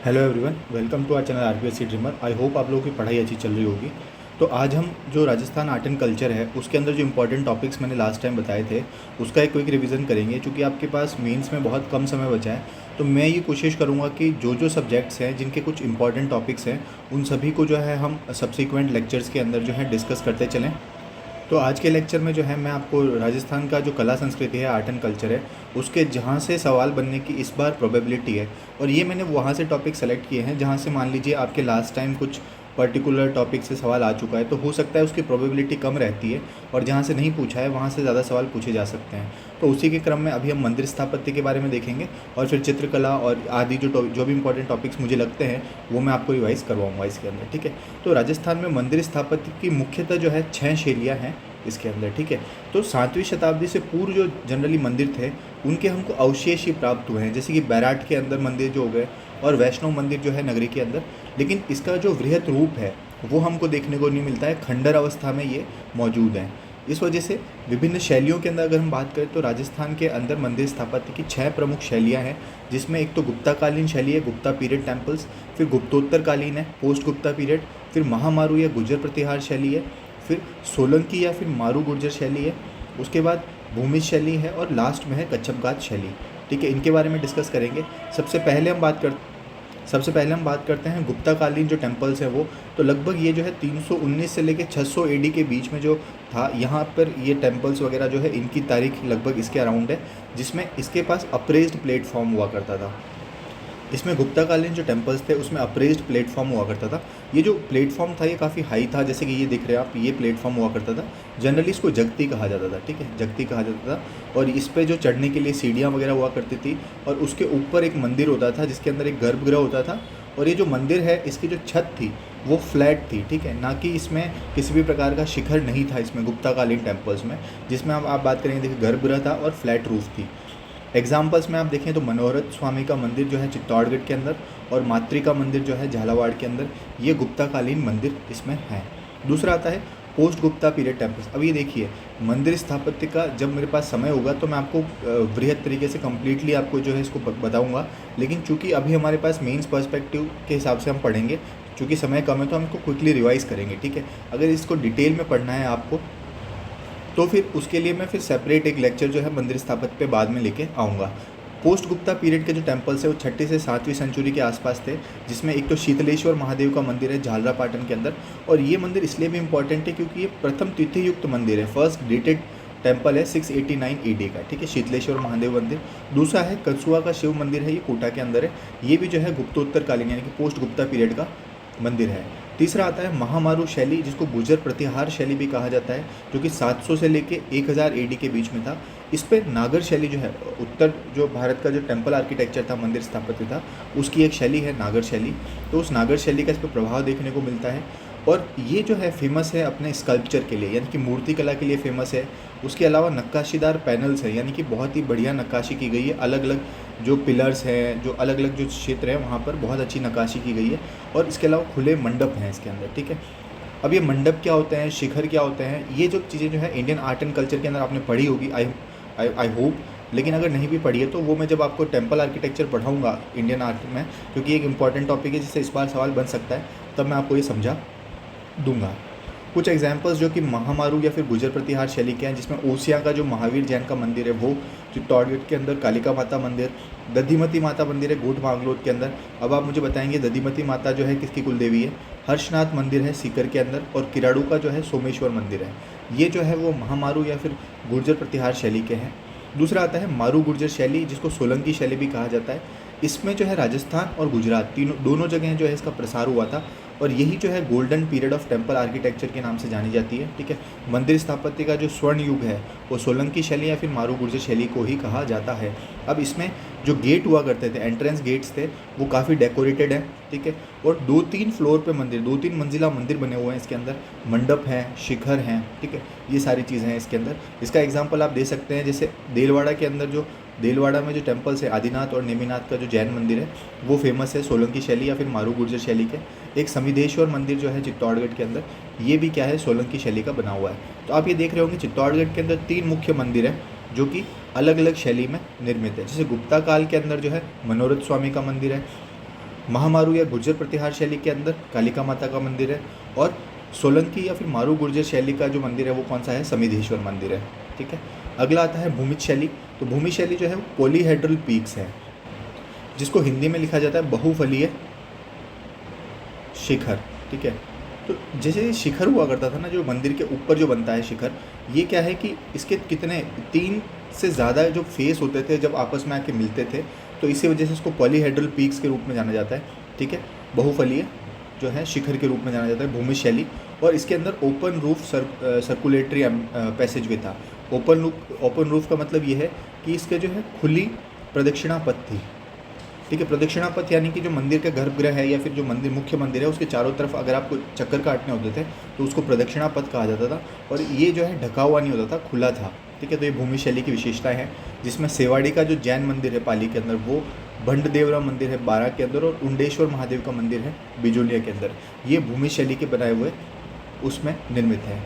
Hello everyone, welcome to our channel RPSC dreamer. I hope आप लोगों की पढ़ाई अच्छी चल रही होगी। तो आज हम जो राजस्थान आर्ट एंड कल्चर है उसके अंदर जो इंपॉर्टेंट टॉपिक्स मैंने लास्ट टाइम बताए थे उसका एक क्विक रिवीजन करेंगे। क्योंकि आपके पास मेंस में बहुत कम समय बचा है, तो मैं ये कोशिश करूँगा कि जो जो सब्जेक्ट्स हैं जिनके कुछ इंपॉर्टेंट टॉपिक्स हैं उन सभी को जो है हम सब्सिक्वेंट लेक्चर्स के अंदर जो है डिस्कस करते चलें। तो आज के लेक्चर में जो है मैं आपको राजस्थान का जो कला संस्कृति है, आर्ट एंड कल्चर है, उसके जहाँ से सवाल बनने की इस बार प्रोबेबिलिटी है। और ये मैंने वहाँ से टॉपिक सेलेक्ट किए हैं जहाँ से मान लीजिए आपके लास्ट टाइम कुछ पर्टिकुलर टॉपिक से सवाल आ चुका है, तो हो सकता है उसकी प्रोबेबिलिटी कम रहती है, और जहाँ से नहीं पूछा है वहाँ से ज़्यादा सवाल पूछे जा सकते हैं। तो उसी के क्रम में अभी हम मंदिर स्थापत्य के बारे में देखेंगे, और फिर चित्रकला और आदि जो भी इंपॉर्टेंट टॉपिक्स मुझे लगते हैं वो मैं आपको रिवाइज़ करवाऊँगा इसके अंदर। ठीक है, तो राजस्थान में मंदिर स्थापत्य की मुख्यतः जो है 6 शैलियाँ हैं इसके अंदर। ठीक है, तो 7वीं शताब्दी से पूर्व जो जनरली मंदिर थे उनके हमको अवशेष ही प्राप्त हुए हैं, जैसे कि बैराट के अंदर मंदिर जो हो गए और वैष्णव मंदिर जो है नगरी के अंदर। लेकिन इसका जो वृहत रूप है वो हमको देखने को नहीं मिलता है, खंडर अवस्था में ये मौजूद हैं। इस वजह से विभिन्न शैलियों के अंदर अगर हम बात करें तो राजस्थान के अंदर मंदिर स्थापत्य की 6 प्रमुख शैलियाँ हैं, जिसमें एक तो गुप्ताकालीन शैली है, गुप्ता पीरियड टेम्पल्स, फिर गुप्तोत्तरकालीन है, पोस्ट गुप्ता पीरियड, फिर महामारू या गुर्जर प्रतिहार शैली है, फिर सोलंकी या फिर मारू गुर्जर शैली है, उसके बाद भूमि शैली है, और लास्ट में है कच्छपघात शैली। ठीक है, इनके बारे में डिस्कस करेंगे। सबसे पहले हम बात करते हैं गुप्ताकालीन जो टेम्पल्स हैं वो। तो लगभग ये जो है 319 से लेकर 600 एडी के बीच में जो था, यहाँ पर ये टेम्पल्स वगैरह जो है इनकी तारीख लगभग इसके अराउंड है, जिसमें इसके पास अप्रेज्ड प्लेटफॉर्म हुआ करता था। इसमें गुप्ताकालीन जो टेम्पल्स थे उसमें अप्रेज्ड प्लेटफॉर्म हुआ करता था। ये जो प्लेटफॉर्म था ये काफ़ी हाई था, जैसे कि ये दिख रहे हैं आप, ये प्लेटफॉर्म हुआ करता था। जनरली इसको जगती कहा जाता था। ठीक है, जगती कहा जाता था, और इस पे जो चढ़ने के लिए सीढ़ियाँ वगैरह हुआ करती थी, और उसके ऊपर एक मंदिर होता था जिसके अंदर एक गर्भगृह होता था। और ये जो मंदिर है इसकी जो छत थी वो फ्लैट थी। ठीक है, ना कि इसमें किसी भी प्रकार का शिखर नहीं था इसमें गुप्ताकालीन टेम्पल्स में, जिसमें आप बात करेंगे देखिए गर्भगृह था और फ्लैट रूफ थी। एग्जाम्पल्स में आप देखें तो मनोहरत स्वामी का मंदिर जो है चित्तौड़गढ़ के अंदर, और मातृ का मंदिर जो है झालावाड़ के अंदर, ये गुप्ताकालीन मंदिर इसमें है। दूसरा आता है पोस्ट गुप्ता पीरियड टेम्पल्स। अब ये देखिए, मंदिर स्थापत्य का जब मेरे पास समय होगा तो मैं आपको बृहद तरीके से कम्प्लीटली आपको जो है इसको बताऊंगा। लेकिन चूंकि अभी हमारे पास मेंस पर्सपेक्टिव के हिसाब से हम पढ़ेंगे, चूँकि समय कम है तो हम इसको क्विकली रिवाइज करेंगे। ठीक है, अगर इसको डिटेल में पढ़ना है आपको तो फिर उसके लिए मैं फिर सेपरेट एक लेक्चर जो है मंदिर स्थापत्य पे बाद में लेके आऊँगा। पोस्ट गुप्ता पीरियड के जो टेम्पल्स है वो 6ठी से 7वीं सेंचुरी के आसपास थे, जिसमें एक तो शीतलेश्वर महादेव का मंदिर है झालरापाटन के अंदर। और ये मंदिर इसलिए भी इम्पॉर्टेंट है क्योंकि ये प्रथम तिथि युक्त मंदिर है, फर्स्ट डेटेड टेम्पल है 689 एडी का। ठीक है, शीतलेश्वर महादेव मंदिर। दूसरा है कछुआ का शिव मंदिर है, ये कोटा के अंदर है, ये भी जो है गुप्तोत्तरकालीन यानी कि पोस्ट गुप्ता पीरियड का मंदिर है। तीसरा आता है महामारू शैली, जिसको गुर्जर प्रतिहार शैली भी कहा जाता है, जो कि 700 से लेके 1000 एडी के बीच में था। इस पर नागर शैली जो है, उत्तर जो भारत का जो टेम्पल आर्किटेक्चर था, मंदिर स्थापत्य था, उसकी एक शैली है नागर शैली। तो उस नागर शैली का इस पर प्रभाव देखने को मिलता है। और ये जो है फेमस है अपने स्कल्पचर के लिए, यानी कि मूर्ति कला के लिए फेमस है। उसके अलावा नक्काशीदार पैनल्स हैं, यानी कि बहुत ही बढ़िया नक्काशी की गई है। अलग अलग जो पिलर्स हैं, जो अलग अलग जो क्षेत्र हैं वहाँ पर बहुत अच्छी नक्काशी की गई है। और इसके अलावा खुले मंडप हैं इसके अंदर। ठीक है, अब ये मंडप क्या होते हैं, शिखर क्या होते हैं, ये जो चीज़ें जो है इंडियन आर्ट एंड कल्चर के अंदर आपने पढ़ी होगी, आई होप। लेकिन अगर नहीं भी पढ़ी है तो वो मैं जब आपको टेम्पल आर्किटेक्चर पढ़ाऊँगा इंडियन आर्ट में, क्योंकि एक इंपॉर्टेंट टॉपिक है जिससे इस बार सवाल बन सकता है, तब मैं आपको ये समझा दूंगा। कुछ एग्जाम्पल्स जो कि महामारू या फिर गुर्जर प्रतिहार शैली के हैं, जिसमें ओसिया का जो महावीर जैन का मंदिर है वो, चित्तौड़गढ़ के अंदर कालिका माता मंदिर, दधिमती माता मंदिर है गोट मांगलोद के अंदर। अब आप मुझे बताएंगे दधिमती माता जो है किसकी कुलदेवी है? हर्षनाथ मंदिर है सीकर के अंदर, और किराड़ू का जो है सोमेश्वर मंदिर है। ये जो है वो महामारू या फिर गुर्जर प्रतिहार शैली के हैं। दूसरा आता है मारू गुर्जर शैली, जिसको सोलंकी शैली भी कहा जाता है। इसमें जो है राजस्थान और गुजरात दोनों जगह जो है इसका प्रसार हुआ था, और यही जो है golden period of temple architecture के नाम से जानी जाती है। ठीक है, मंदिर स्थापत्य का जो स्वर्ण युग है वो सोलंकी शैली या फिर मारू गुर्जर शैली को ही कहा जाता है। अब इसमें जो गेट हुआ करते थे, एंट्रेंस गेट्स थे, वो काफ़ी डेकोरेटेड हैं। ठीक है, और 2-3 फ्लोर पे मंदिर, 2-3 मंजिला मंदिर बने हुए हैं इसके अंदर, मंडप हैं, शिखर हैं। ठीक है, ये सारी चीज़ें हैं इसके अंदर। इसका एग्जाम्पल आप दे सकते हैं, जैसे देलवाड़ा के अंदर जो देलवाड़ा में जो टेम्पल्स है, आदिनाथ और नेमिनाथ का जो जैन मंदिर है वो फेमस है सोलंकी शैली या फिर मारू गुर्जर शैली के। एक समिधेश्वर मंदिर जो है चित्तौड़गढ़ के अंदर, ये भी क्या है, सोलंकी शैली का बना हुआ है। तो आप ये देख रहे होंगे चित्तौड़गढ़ के अंदर 3 मुख्य मंदिर हैं जो कि अलग अलग शैली में निर्मित है। जैसे गुप्ता काल के अंदर जो है मनोरथ स्वामी का मंदिर है, महामारू या गुर्जर प्रतिहार शैली के अंदर कालिका माता का मंदिर है, और सोलंकी या फिर मारू गुर्जर शैली का जो मंदिर है वो कौन सा है, समिधेश्वर मंदिर है। ठीक है, अगला आता है भूमिज शैली। तो भूमिज शैली जो है वो पॉलीहेड्रल पीक्स है, जिसको हिंदी में लिखा जाता है बहुफलीय शिखर। ठीक है, तो जैसे शिखर हुआ करता था ना, जो मंदिर के ऊपर जो बनता है शिखर, ये क्या है कि इसके कितने 3 से ज़्यादा जो फेस होते थे जब आपस में आके मिलते थे, तो इसी वजह से इसको पॉलीहेड्रल पीक्स के रूप में जाना जाता है। ठीक है, बहुफलीय जो है शिखर के रूप में जाना जाता है भूमिज शैली। और इसके अंदर open roof circulatory passageway था। ओपन रूफ का मतलब ये है कि इसके जो है खुली प्रदक्षिणा पथ थी। ठीक है, प्रदक्षिणा पथ यानी कि जो मंदिर का गर्भगृह है या फिर जो मंदिर मुख्य मंदिर है उसके चारों तरफ अगर आपको चक्कर काटने होते थे तो उसको प्रदक्षिणा पथ कहा जाता था, और ये जो है ढका हुआ नहीं होता था, खुला था। ठीक है, तो ये भूमि शैली की विशेषताएं हैं, जिसमें सेवाड़ी का जो जैन मंदिर है पाली के अंदर, वो भंडदेवरा मंदिर है बारा के अंदर, और उंडेश्वर महादेव का मंदिर है बिजोलिया के अंदर। ये भूमि शैली के बनाए हुए उसमें निर्मित है।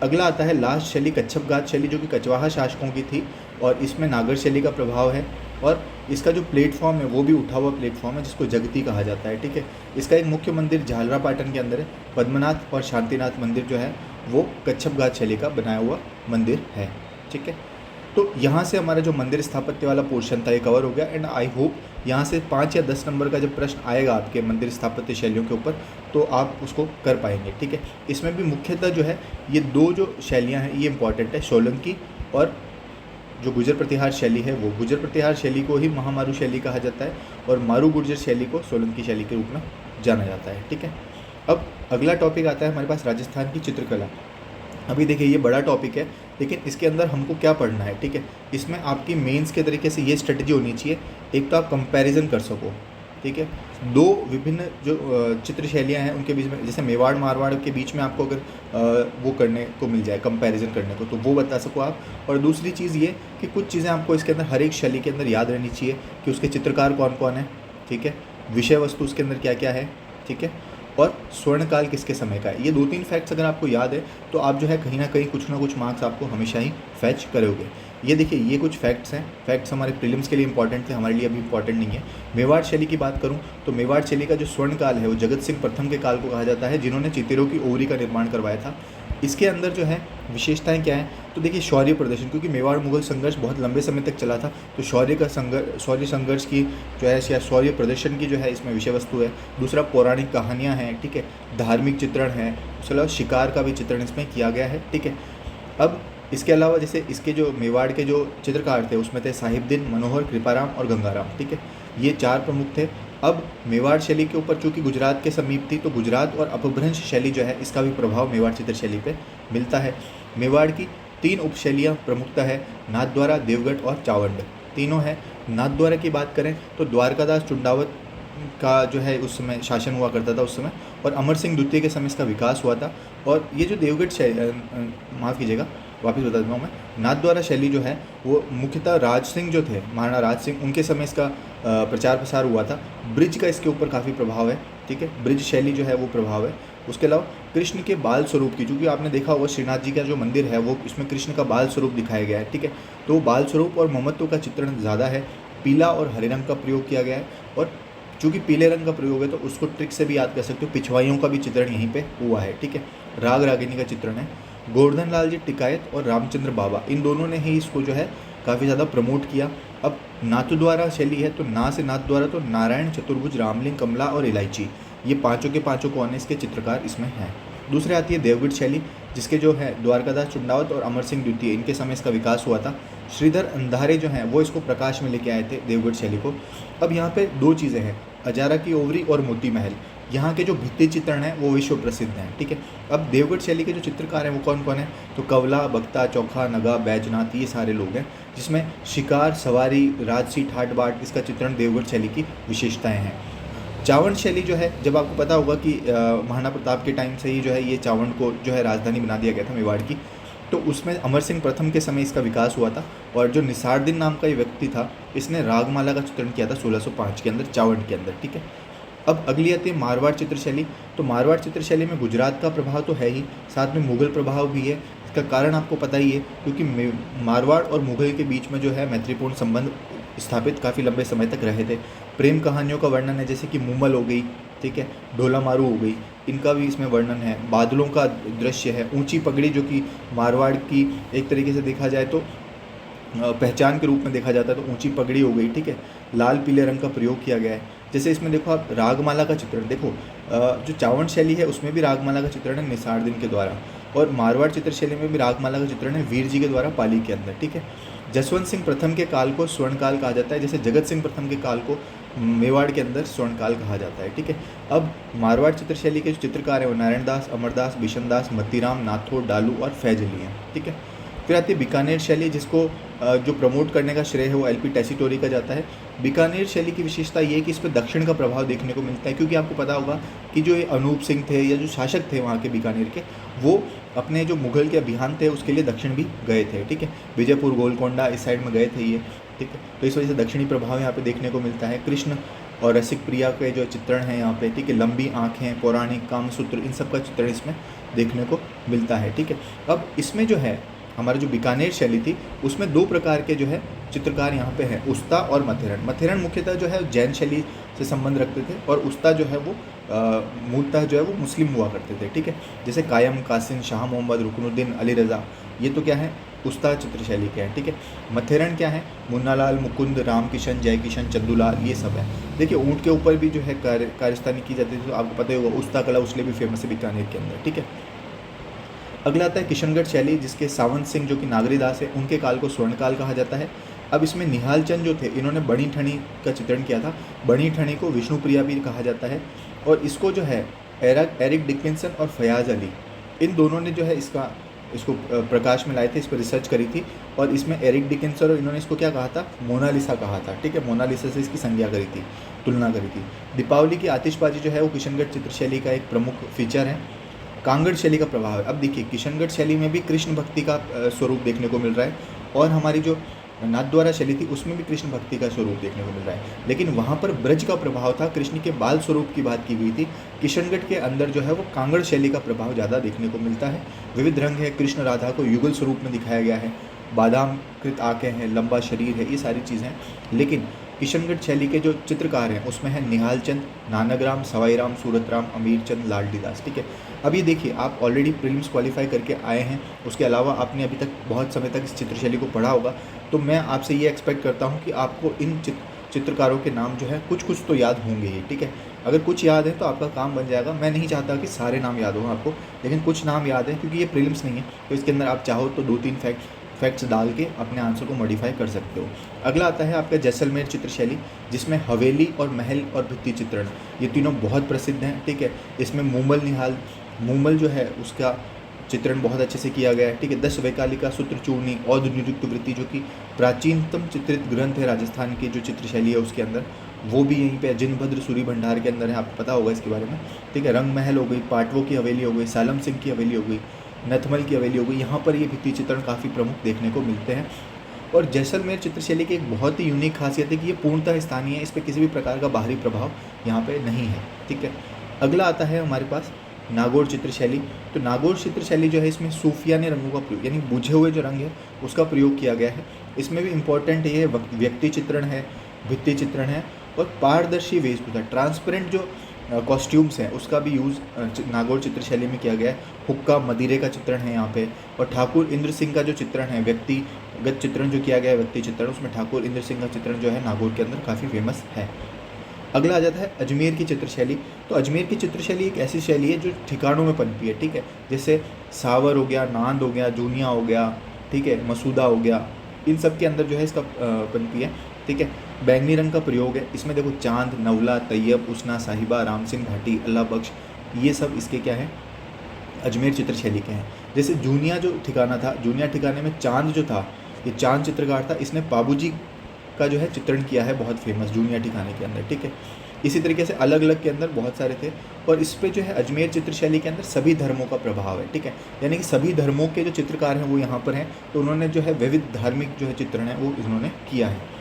अगला आता है लास्ट शैली कच्छप घात शैली, जो कि कछवाहा शासकों की थी, और इसमें नागर शैली का प्रभाव है, और इसका जो प्लेटफॉर्म है वो भी उठा हुआ प्लेटफॉर्म है, जिसको जगती कहा जाता है। ठीक है, इसका एक मुख्य मंदिर झालरा पाटन के अंदर है। पद्मनाथ और शांतिनाथ मंदिर जो है वो कच्छप घात शैली का बनाया हुआ मंदिर है। ठीक है, तो यहाँ से हमारा जो मंदिर स्थापत्य वाला पोर्शन था ये कवर हो गया। एंड आई होप यहाँ से 5 या 10 नंबर का जब प्रश्न आएगा आपके मंदिर स्थापत्य शैलियों के ऊपर तो आप उसको कर पाएंगे। ठीक है, इसमें भी मुख्यतः जो है ये 2 जो शैलियाँ हैं ये इंपॉर्टेंट है, सोलंकी और जो गुर्जर प्रतिहार शैली है। वो गुर्जर प्रतिहार शैली को ही महामारू शैली कहा जाता है, और मारू गुर्जर शैली को सोलंकी शैली के रूप में जाना जाता है। ठीक है, अब अगला टॉपिक आता है हमारे पास राजस्थान की चित्रकला। अभी देखिए ये बड़ा टॉपिक है, लेकिन इसके अंदर हमको क्या पढ़ना है। ठीक है, इसमें आपकी मेंस के तरीके से ये स्ट्रेटजी होनी चाहिए, एक तो आप कंपैरिजन कर सको। ठीक है, 2 विभिन्न जो चित्र शैलियाँ हैं उनके बीच में, जैसे मेवाड़ मारवाड़ के बीच में आपको अगर वो करने को मिल जाए, कंपैरिजन करने को, तो वो बता सको आप। और दूसरी चीज़ ये कि कुछ चीज़ें आपको इसके अंदर हर एक शैली के अंदर याद रहनी चाहिए कि उसके चित्रकार कौन कौन है। ठीक है, विषय वस्तु उसके अंदर क्या क्या है। ठीक है, और स्वर्णकाल किसके समय का है। ये 2-3 फैक्ट्स अगर आपको याद है तो आप जो है कहीं ना कहीं कुछ ना कुछ मार्क्स आपको हमेशा ही फैच करोगे। ये देखिए ये कुछ फैक्ट्स हैं। फैक्ट्स हमारे प्रीलिम्स के लिए इंपॉर्टेंट थे, हमारे लिए अभी इंपॉर्टेंट नहीं है। मेवाड़ शैली की बात करूं तो मेवाड़ शैली का जो स्वर्णकाल है वो जगत सिंह प्रथम के काल को कहा जाता है, जिन्होंने चितिरों की ओवरी का निर्माण करवाया था। इसके अंदर जो है विशेषताएं क्या है, तो देखिए शौर्य प्रदर्शन, क्योंकि मेवाड़ मुगल संघर्ष बहुत लंबे समय तक चला था, तो शौर्य संघर्ष की जो है या शौर्य प्रदर्शन की जो है इसमें विषय वस्तु है। दूसरा पौराणिक कहानियाँ हैं। ठीक है, धार्मिक चित्रण है, उसके अलावा शिकार का भी चित्रण इसमें किया गया है। ठीक है, अब इसके अलावा जैसे इसके जो मेवाड़ के जो चित्रकार थे उसमें थे साहिबदीन, मनोहर, कृपाराम और गंगाराम। ठीक है, ये 4 प्रमुख थे। अब मेवाड़ शैली के ऊपर चूँकि गुजरात के समीप थी, तो गुजरात और अपभ्रंश शैली जो है इसका भी प्रभाव मेवाड़ चित्र शैली पे मिलता है। मेवाड़ की 3 उपशैलियाँ प्रमुखता है, नाथद्वारा, देवगढ़ और चावंड, तीनों है। नाथद्वारा की बात करें तो द्वारकादास चुंडावत का जो है उस समय शासन हुआ करता था उस समय, और अमर सिंह द्वितीय के समय इसका विकास हुआ था। और ये जो देवगढ़ शैली, माफ़ कीजिएगा वापस बता देता हूँ मैं, नाथद्वारा शैली जो है वो मुख्यतः राज सिंह जो थे, महाराणा राज सिंह, उनके समय इसका प्रचार प्रसार हुआ था। ब्रिज का इसके ऊपर काफ़ी प्रभाव है। ठीक है, ब्रिज शैली जो है वो प्रभाव है। उसके अलावा कृष्ण के बाल स्वरूप की, क्योंकि आपने देखा होगा श्रीनाथ जी का जो मंदिर है वो इसमें कृष्ण का बाल स्वरूप दिखाया गया है। ठीक है, तो बाल स्वरूप और ममत्व का चित्रण ज़्यादा है। पीला और हरे रंग का प्रयोग किया गया है, और चूँकि पीले रंग का प्रयोग है तो उसको ट्रिक से भी याद कर सकते हो, पिछवाइयों का भी चित्रण यहीं पे हुआ है। ठीक है, राग रागिनी का चित्रण है। गोवर्धन लाल जी टिकायत और रामचंद्र बाबा, इन दोनों ने ही इसको जो है काफ़ी ज़्यादा प्रमोट किया। अब नाथद्वारा शैली है, तो ना से नाथद्वारा तो नारायण, चतुर्भुज, रामलिंग, कमला और इलायची, ये पाँचों के पाँचों कौन है इसके चित्रकार इसमें हैं। दूसरे आती है देवगढ़ शैली, जिसके जो है द्वारकादास चुंडावत और अमर सिंह द्वितीय, इनके समय इसका विकास हुआ था। श्रीधर अंधारे जो हैं वो इसको प्रकाश में लेके आए थे देवगढ़ शैली को। अब यहाँ पे 2 चीज़ें हैं, अजारा की ओवरी और मोती महल। यहाँ के जो भित्ति चित्रण हैं वो विश्व प्रसिद्ध हैं। ठीक है, अब देवगढ़ शैली के जो चित्रकार हैं वो कौन कौन है, तो कवला, बख्ता, चौखा, नगा, बैजनाथ, ये सारे लोग हैं, जिसमें शिकार, सवारी, राजसी, ठाट बाट, इसका चित्रण देवगढ़ शैली की विशेषताएं हैं। चावंड शैली जो है, जब आपको पता होगा कि महाराणा प्रताप के टाइम से ही जो है ये चावंड को जो है राजधानी बना दिया गया था मेवाड़ की, तो उसमें अमर सिंह प्रथम के समय इसका विकास हुआ था। और जो निसारदीन नाम का ये व्यक्ति था, इसने रागमाला का चित्रण किया था 1605 के अंदर चावंड के अंदर। ठीक है, अब अगली आती है मारवाड़ चित्रशैली। तो मारवाड़ चित्रशैली में गुजरात का प्रभाव तो है ही, साथ में मुग़ल प्रभाव भी है। इसका कारण आपको पता ही है, क्योंकि मारवाड़ और मुग़ल के बीच में जो है मैत्रीपूर्ण संबंध स्थापित काफ़ी लंबे समय तक रहे थे। प्रेम कहानियों का वर्णन है, जैसे कि मूमल हो गई, ठीक है, ढोला मारू हो गई, इनका भी इसमें वर्णन है। बादलों का दृश्य है, ऊंची पगड़ी जो कि मारवाड़ की एक तरीके से देखा जाए तो पहचान के रूप में देखा जाता है, तो ऊंची पगड़ी हो गई, ठीक है। लाल पीले रंग का प्रयोग किया गया है। जैसे इसमें देखो आप रागमाला का चित्रण देखो, जो चावंड शैली है उसमें भी रागमाला का चित्रण है निसारदिन के द्वारा, और मारवाड़ चित्रशैली में भी रागमाला का चित्रण है वीर जी के द्वारा पाली के अंदर, ठीक है। जसवंत सिंह प्रथम के काल को स्वर्णकाल कहा जाता है, जैसे जगत सिंह प्रथम के काल को मेवाड़ के अंदर स्वर्णकाल कहा जाता है, ठीक है। अब मारवाड़ चित्रशैली के जो चित्रकार हैं वो नारायण दास, अमरदास, बिशन दास, मतीराम, नाथो, डालू और फैज अली हैं, ठीक है। फिर आती है बीकानेर शैली, जिसको जो प्रमोट करने का श्रेय है वो एलपी टेसीटोरी का जाता है। बीकानेर शैली की विशेषता ये है कि इस पर दक्षिण का प्रभाव देखने को मिलता है, क्योंकि आपको पता होगा कि जो ये अनूप सिंह थे या जो शासक थे वहाँ के बीकानेर के, वो अपने जो मुगल के अभियान थे उसके लिए दक्षिण भी गए थे, ठीक है। विजयपुर, गोलकोंडा इस साइड में गए थे ये, ठीक है। तो इस वजह से दक्षिणी प्रभाव यहाँ पे देखने को मिलता है। कृष्ण और रसिक प्रिया के जो चित्रण है यहाँ पे, ठीक है, लंबी आँखें, पौराणिक, कामसूत्र, इन सब का चित्रण इसमें देखने को मिलता है, ठीक है। अब इसमें जो है हमारा जो बीकानेर शैली थी उसमें दो प्रकार के जो है चित्रकार यहाँ पे हैं, उस्ता और मथेरन। मथेरन मुख्यतः जो है जैन शैली से संबंध रखते थे, और उस्ता जो है वो मूलतः जो है वो मुस्लिम हुआ करते थे, ठीक है। जैसे कायम, कासिम, शाह मोहम्मद, रुकनुद्दीन, अली रज़ा, ये तो क्या है उस्ता चित्र शैली के हैं, ठीक है। मथेरन क्या है, मुन्नालाल, मुकुंद, राम किशन, जय किशन, चंदूलाल, ये सब है। देखिए ऊँट के ऊपर भी जो है कारिस्तानी की जाती थी, तो आपको पता ही होगा उस्ता कला उसलिए भी फेमस है बीकानेर के अंदर, ठीक है। अगला आता है किशनगढ़ शैली, जिसके सावंत सिंह जो कि नागरीदास है उनके काल को स्वर्णकाल कहा जाता है। अब इसमें निहाल चंद जो थे इन्होंने बड़ी ठणी का चित्रण किया था। बड़ी ठणी को विष्णुप्रिया भी कहा जाता है, और इसको जो है एरिक डिकिंसन और फयाज अली, इन दोनों ने जो है इसको प्रकाश में लाए थे, इस पर रिसर्च करी थी। और इसमें एरिक डिकिंसन और इन्होंने इसको क्या कहा था, मोनालिसा कहा था, ठीक है। मोनालिसा से इसकी संज्ञा करी थी, तुलना करी थी। दीपावली की आतिशबाजी जो है वो किशनगढ़ चित्रशैली का एक प्रमुख फीचर है। कांगड़ शैली का प्रभाव है। अब देखिए किशनगढ़ शैली में भी कृष्ण भक्ति का स्वरूप देखने को मिल रहा है, और हमारी जो नाथद्वारा शैली थी उसमें भी कृष्ण भक्ति का स्वरूप देखने को मिल रहा है, लेकिन वहाँ पर ब्रज का प्रभाव था, कृष्ण के बाल स्वरूप की बात की गई थी। किशनगढ़ के अंदर जो है वो कांगड़ शैली का प्रभाव ज़्यादा देखने को मिलता है। विविध रंग है, कृष्ण राधा को युगल स्वरूप में दिखाया गया है, बादाम कृत आंखें हैं, लंबा शरीर है, ये सारी चीज़ें हैं। लेकिन किशनगढ़ शैली के जो चित्रकार हैं उसमें है निहाल चंद, नानकराम, सवाईराम, सूरतराम, अमीर चंद, लालडीदास, ठीक है। अब ये देखिए आप ऑलरेडी प्रीलिम्स क्वालिफाई करके आए हैं, उसके अलावा आपने अभी तक बहुत समय तक इस चित्रशैली को पढ़ा होगा, तो मैं आपसे ये एक्सपेक्ट करता हूँ कि आपको इन चित्रकारों के नाम जो है कुछ तो याद होंगे ही, ठीक है। अगर कुछ याद है तो आपका काम बन जाएगा। मैं नहीं चाहता कि सारे नाम याद हों आपको, लेकिन कुछ नाम याद है, क्योंकि ये प्रीलिम्स नहीं है, तो इसके अंदर आप चाहो तो 2-3 फैक्ट्स डाल के अपने आंसर को मॉडिफाई कर सकते हो। अगला आता है आपका जैसलमेर चित्रशैली, जिसमें हवेली और महल और भित्ति चित्रण, ये तीनों बहुत प्रसिद्ध हैं, ठीक है। इसमें मूमल जो है उसका चित्रण बहुत अच्छे से किया गया है, ठीक है। 10 वैकालिका, सूत्रचूर्णी, औध निरुक्त वृत्ति, जो कि प्राचीनतम चित्रित ग्रंथ है राजस्थान की जो चित्रशैली है उसके अंदर, वो भी यहीं पे जिनभद्र सूरी भंडार के अंदर है, आपको पता होगा इसके बारे में, ठीक है। रंग महल हो गई, पाटवों की हवेली हो गई, सालम सिंह की हवेली हो गई, नथमल की हवेली हो गई, यहाँ पर ये भित्ति चित्रण काफ़ी प्रमुख देखने को मिलते हैं। और जैसलमेर चित्रशैली की एक बहुत ही यूनिक खासियत है कि ये पूर्णतः स्थानीय है, इस पर किसी भी प्रकार का बाहरी प्रभाव यहाँ पे नहीं है, ठीक है। अगला आता है हमारे पास नागौर चित्रशैली। तो नागौर चित्रशैली जो है इसमें सूफियाने रंगों का प्रयोग, यानी बुझे हुए जो रंग है उसका प्रयोग किया गया है। इसमें भी इम्पोर्टेंट ये व्यक्ति चित्रण है, भित्ति चित्रण है, और पारदर्शी वेशभूषा, ट्रांसपेरेंट जो कॉस्ट्यूम्स हैं उसका भी यूज़ नागौर चित्रशैली में किया गया है। हुक्का, मदिरे का चित्रण है यहाँ पे, और ठाकुर इंद्र सिंह का जो चित्रण है, व्यक्तिगत चित्रण जो किया गया है, व्यक्ति चित्रण, उसमें ठाकुर इंद्र सिंह का चित्रण जो है नागौर के अंदर काफ़ी फेमस है। अगला आ जाता है अजमेर की चित्रशैली। तो अजमेर की चित्रशैली एक ऐसी शैली है जो ठिकानों में पनपी है, ठीक है। जैसे सावर हो गया, नांद हो गया, जूनिया हो गया, ठीक है, मसूदा हो गया, इन सब के अंदर जो है इसका पनपी है, ठीक है। बैंगनी रंग का प्रयोग है इसमें, देखो चांद, नवला, तैयब, उसना, साहिबा, राम सिंह घाटी, अल्लाह बख्श, ये सब इसके क्या है, अजमेर चित्रशैली के हैं। जैसे जूनिया जो ठिकाना था, जूनिया ठिकाने में चांद जो था, ये चांद चित्रकार था, इसने बाबूजी का जो है चित्रण किया है, बहुत फेमस जूनिया ठिकाने के अंदर, ठीक है। इसी तरीके से अलग अलग के अंदर बहुत सारे थे, और इस पे जो है अजमेर चित्रशैली के अंदर सभी धर्मों का प्रभाव है, ठीक है। यानी कि सभी धर्मों के जो चित्रकार हैं वो यहाँ पर हैं, तो उन्होंने जो है विविध धार्मिक जो है चित्रण है वो इन्होंने किया है।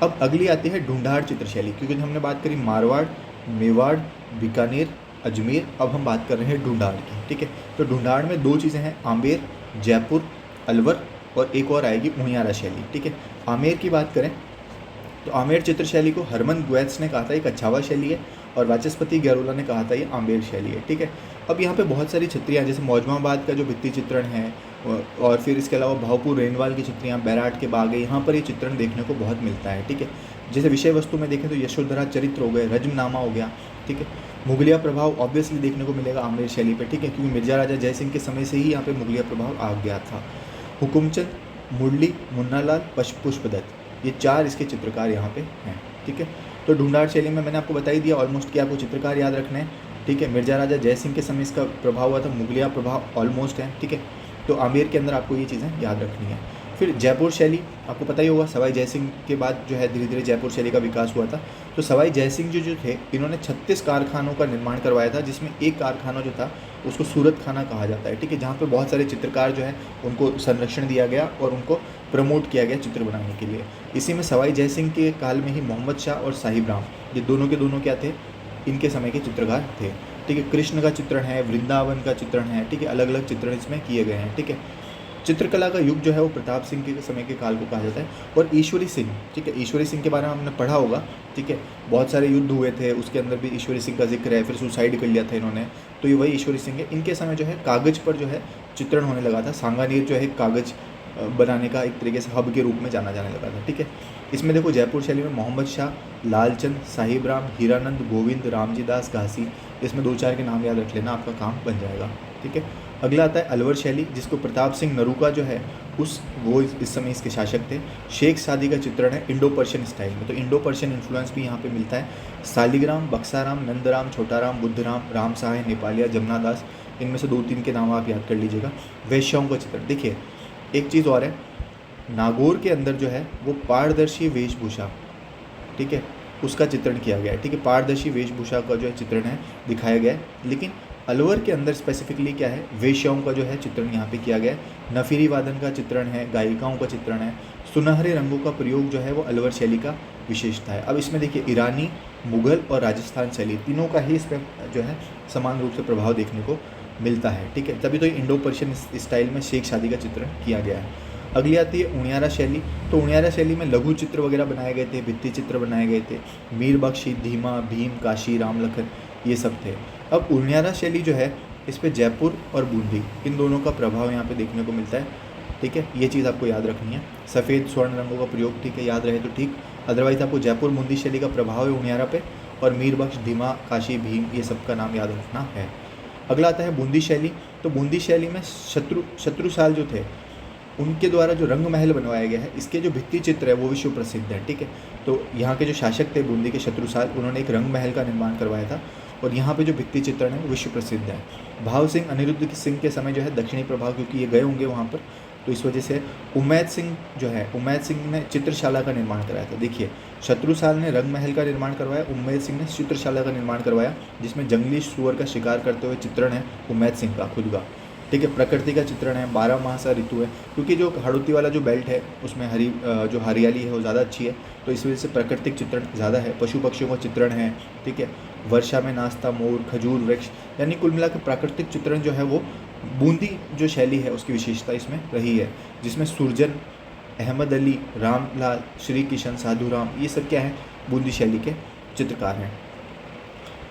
अब अगली आती है ढूंढाड़ चित्रशैली, क्योंकि हमने बात करी मारवाड़, मेवाड़, बीकानेर, अजमेर, अब हम बात कर रहे हैं ढूंढाड़ की, ठीक है। तो ढूंढाड़ में 2 चीज़ें हैं, आमेर, जयपुर, अलवर, और एक और आएगी उनियारा शैली, ठीक है। आमेर की बात करें तो आमेर चित्र शैली को हरमन ग्वेत्स ने कहा था एक अच्छावा शैली है, और वाचस्पति गैरोला ने कहा था ये आमेर शैली है। ठीक है, अब यहाँ पे बहुत सारी छत्रियाँ, जैसे मौजमाबाद का जो भित्ति चित्रण है, और फिर इसके अलावा भावपुर रेनवाल की छत्रियाँ, बैराट के बाग है, यहाँ पर ये चित्रण देखने को बहुत मिलता है। ठीक है, जैसे विषय वस्तु में देखें तो यशोधरा चरित्र हो गए, रज्मनामा हो गया। ठीक है, मुगलिया प्रभाव ऑब्वियसली देखने को मिलेगा आमेर शैली पे। ठीक है, क्योंकि मिर्जा राजा जयसिंह के समय से ही यहाँ पे मुगलिया प्रभाव आ गया था। हुकुमचंद, मुरली, मुन्नालाल, पुष्पदत्त, ये 4 इसके चित्रकार यहाँ पे हैं। ठीक है, तो ढूंढार शैली में मैंने आपको बता ही दिया ऑलमोस्ट कि आपको चित्रकार याद रखना है। ठीक है, मिर्जा राजा जयसिंह के समय इसका प्रभाव हुआ था, मुगलिया प्रभाव ऑलमोस्ट है। ठीक है, तो आमेर के अंदर आपको ये चीज़ें याद रखनी है। फिर जयपुर शैली आपको पता ही होगा, सवाई जयसिंह के बाद जो है धीरे धीरे जयपुर शैली का विकास हुआ था। तो सवाई जयसिंह जो थे, इन्होंने 36 कारखानों का निर्माण करवाया था, जिसमें एक कारखाना जो था उसको सूरत खाना कहा जाता है। ठीक है, जहाँ पे बहुत सारे चित्रकार जो है उनको संरक्षण दिया गया और उनको प्रमोट किया गया चित्र बनाने के लिए। इसी में सवाई जयसिंह के काल में ही मोहम्मद शाह और साहिब राम, ये दोनों के दोनों क्या थे, इनके समय के चित्रकार थे। ठीक है, कृष्ण का चित्रण है, वृंदावन का चित्रण है। ठीक है, अलग अलग चित्रण इसमें किए गए हैं। ठीक है, चित्रकला का युग जो है वो प्रताप सिंह के समय के काल को कहा जाता है। और ईश्वरी सिंह, ठीक है, ईश्वरी सिंह के बारे में हमने पढ़ा होगा। ठीक है, बहुत सारे युद्ध हुए थे, उसके अंदर भी ईश्वरी सिंह का जिक्र है, फिर सुसाइड कर लिया था इन्होंने, तो ये वही ईश्वरी सिंह है। इनके समय जो है कागज़ पर जो है चित्रण होने लगा था। सांगानेर जो है कागज़ बनाने का एक तरीके से हब के रूप में जाना जाने लगा था। ठीक है, इसमें देखो जयपुर शैली में मोहम्मद शाह, लालचंद, साहिब राम, हीरानंद, गोविंद, रामजी दास घासी, इसमें 2-4 के नाम याद रख लेना, आपका काम बन जाएगा। ठीक है, अगला आता है अलवर शैली, जिसको प्रताप सिंह नरूका जो है वो इस समय इसके शासक थे। शेख सादी का चित्रण है इंडो पर्शियन स्टाइल में, तो इंडो पर्शियन इन्फ्लुएंस भी यहाँ पे मिलता है। सालिग्राम, बक्साराम, नंदराम, छोटाराम, बुद्धराम, राम सहाय, नेपालिया, जमुना दास, इनमें से 2-3 के नाम आप याद कर लीजिएगा। वैश्याओं का चित्रण, देखिए एक चीज़ और है, नागौर के अंदर जो है वो पारदर्शी वेशभूषा, ठीक है, उसका चित्रण किया गया है। ठीक है, पारदर्शी वेशभूषा का जो है चित्रण है दिखाया गया है। लेकिन अलवर के अंदर स्पेसिफिकली क्या है, वेश्याओं का जो है चित्रण यहाँ पे किया गया है। नफीरी वादन का चित्रण है, गायिकाओं का चित्रण है। सुनहरे रंगों का प्रयोग जो है वो अलवर शैली का विशेषता है। अब इसमें देखिए ईरानी, मुग़ल और राजस्थान शैली तीनों का ही इसमें जो है समान रूप से प्रभाव देखने को मिलता है। ठीक है, तभी तो इंडो पर्शियन स्टाइल में शेख शादी का चित्रण किया गया है। अगली आती है उनियारा शैली। तो उनियारा शैली में लघु चित्र वगैरह बनाए गए थे, भित्ति चित्र बनाए गए थे। मीर बख्शी, धीमा, भीम, काशी, राम लखन, ये सब थे। अब उनियारा शैली जो है इस पे जयपुर और बूंदी, इन दोनों का प्रभाव यहाँ पे देखने को मिलता है। ठीक है, ये चीज़ आपको याद रखनी है। सफ़ेद स्वर्ण रंगों का प्रयोग, ठीक है, याद रहे तो ठीक, अदरवाइज आपको जयपुर बूंदी शैली का प्रभाव है उनियारा पे, और मीर बख्श, धीमा, काशी, भीम, ये सब का नाम याद रखना है। अगला आता है बूंदी शैली। तो बूंदी शैली में शत्रुसाल जो थे उनके द्वारा जो रंग महल बनवाया गया है, इसके जो भित्ति चित्र है वो विश्व प्रसिद्ध है। ठीक है, तो यहाँ के जो शासक थे बूंदी के शत्रुसाल, उन्होंने एक रंग महल का निर्माण करवाया था, और यहाँ पे जो भित्ति चित्रण है वो विश्व प्रसिद्ध है। भाव सिंह, अनिरुद्ध सिंह के समय जो है दक्षिणी प्रभाव, क्योंकि ये गए होंगे वहाँ पर, तो इस वजह से उमैद सिंह जो है, उमैद सिंह ने चित्रशाला का निर्माण कराया था। देखिए, शत्रुसाल ने रंग महल का निर्माण करवाया, उमैद सिंह ने चित्रशाला का निर्माण करवाया, जिसमें जंगली सुअर का शिकार करते हुए चित्रण है उमैद सिंह का खुद का। ठीक है, प्रकृति का चित्रण है, 12 माह सा ऋतु है, क्योंकि जो हाड़ौती वाला जो बेल्ट है उसमें जो हरियाली है वो ज़्यादा अच्छी है, तो इस वजह से प्राकृतिक चित्रण ज़्यादा है। पशु पक्षियों का चित्रण है। ठीक है, वर्षा में नाचता मोर, खजूर वृक्ष, यानी कुल मिलाकर प्राकृतिक चित्रण जो है वो बूंदी जो शैली है उसकी विशेषता इसमें रही है, जिसमें सुरजन, अहमद अली, रामलाल, श्री किशन, साधुराम, ये सब क्या है, बूंदी शैली के चित्रकार हैं।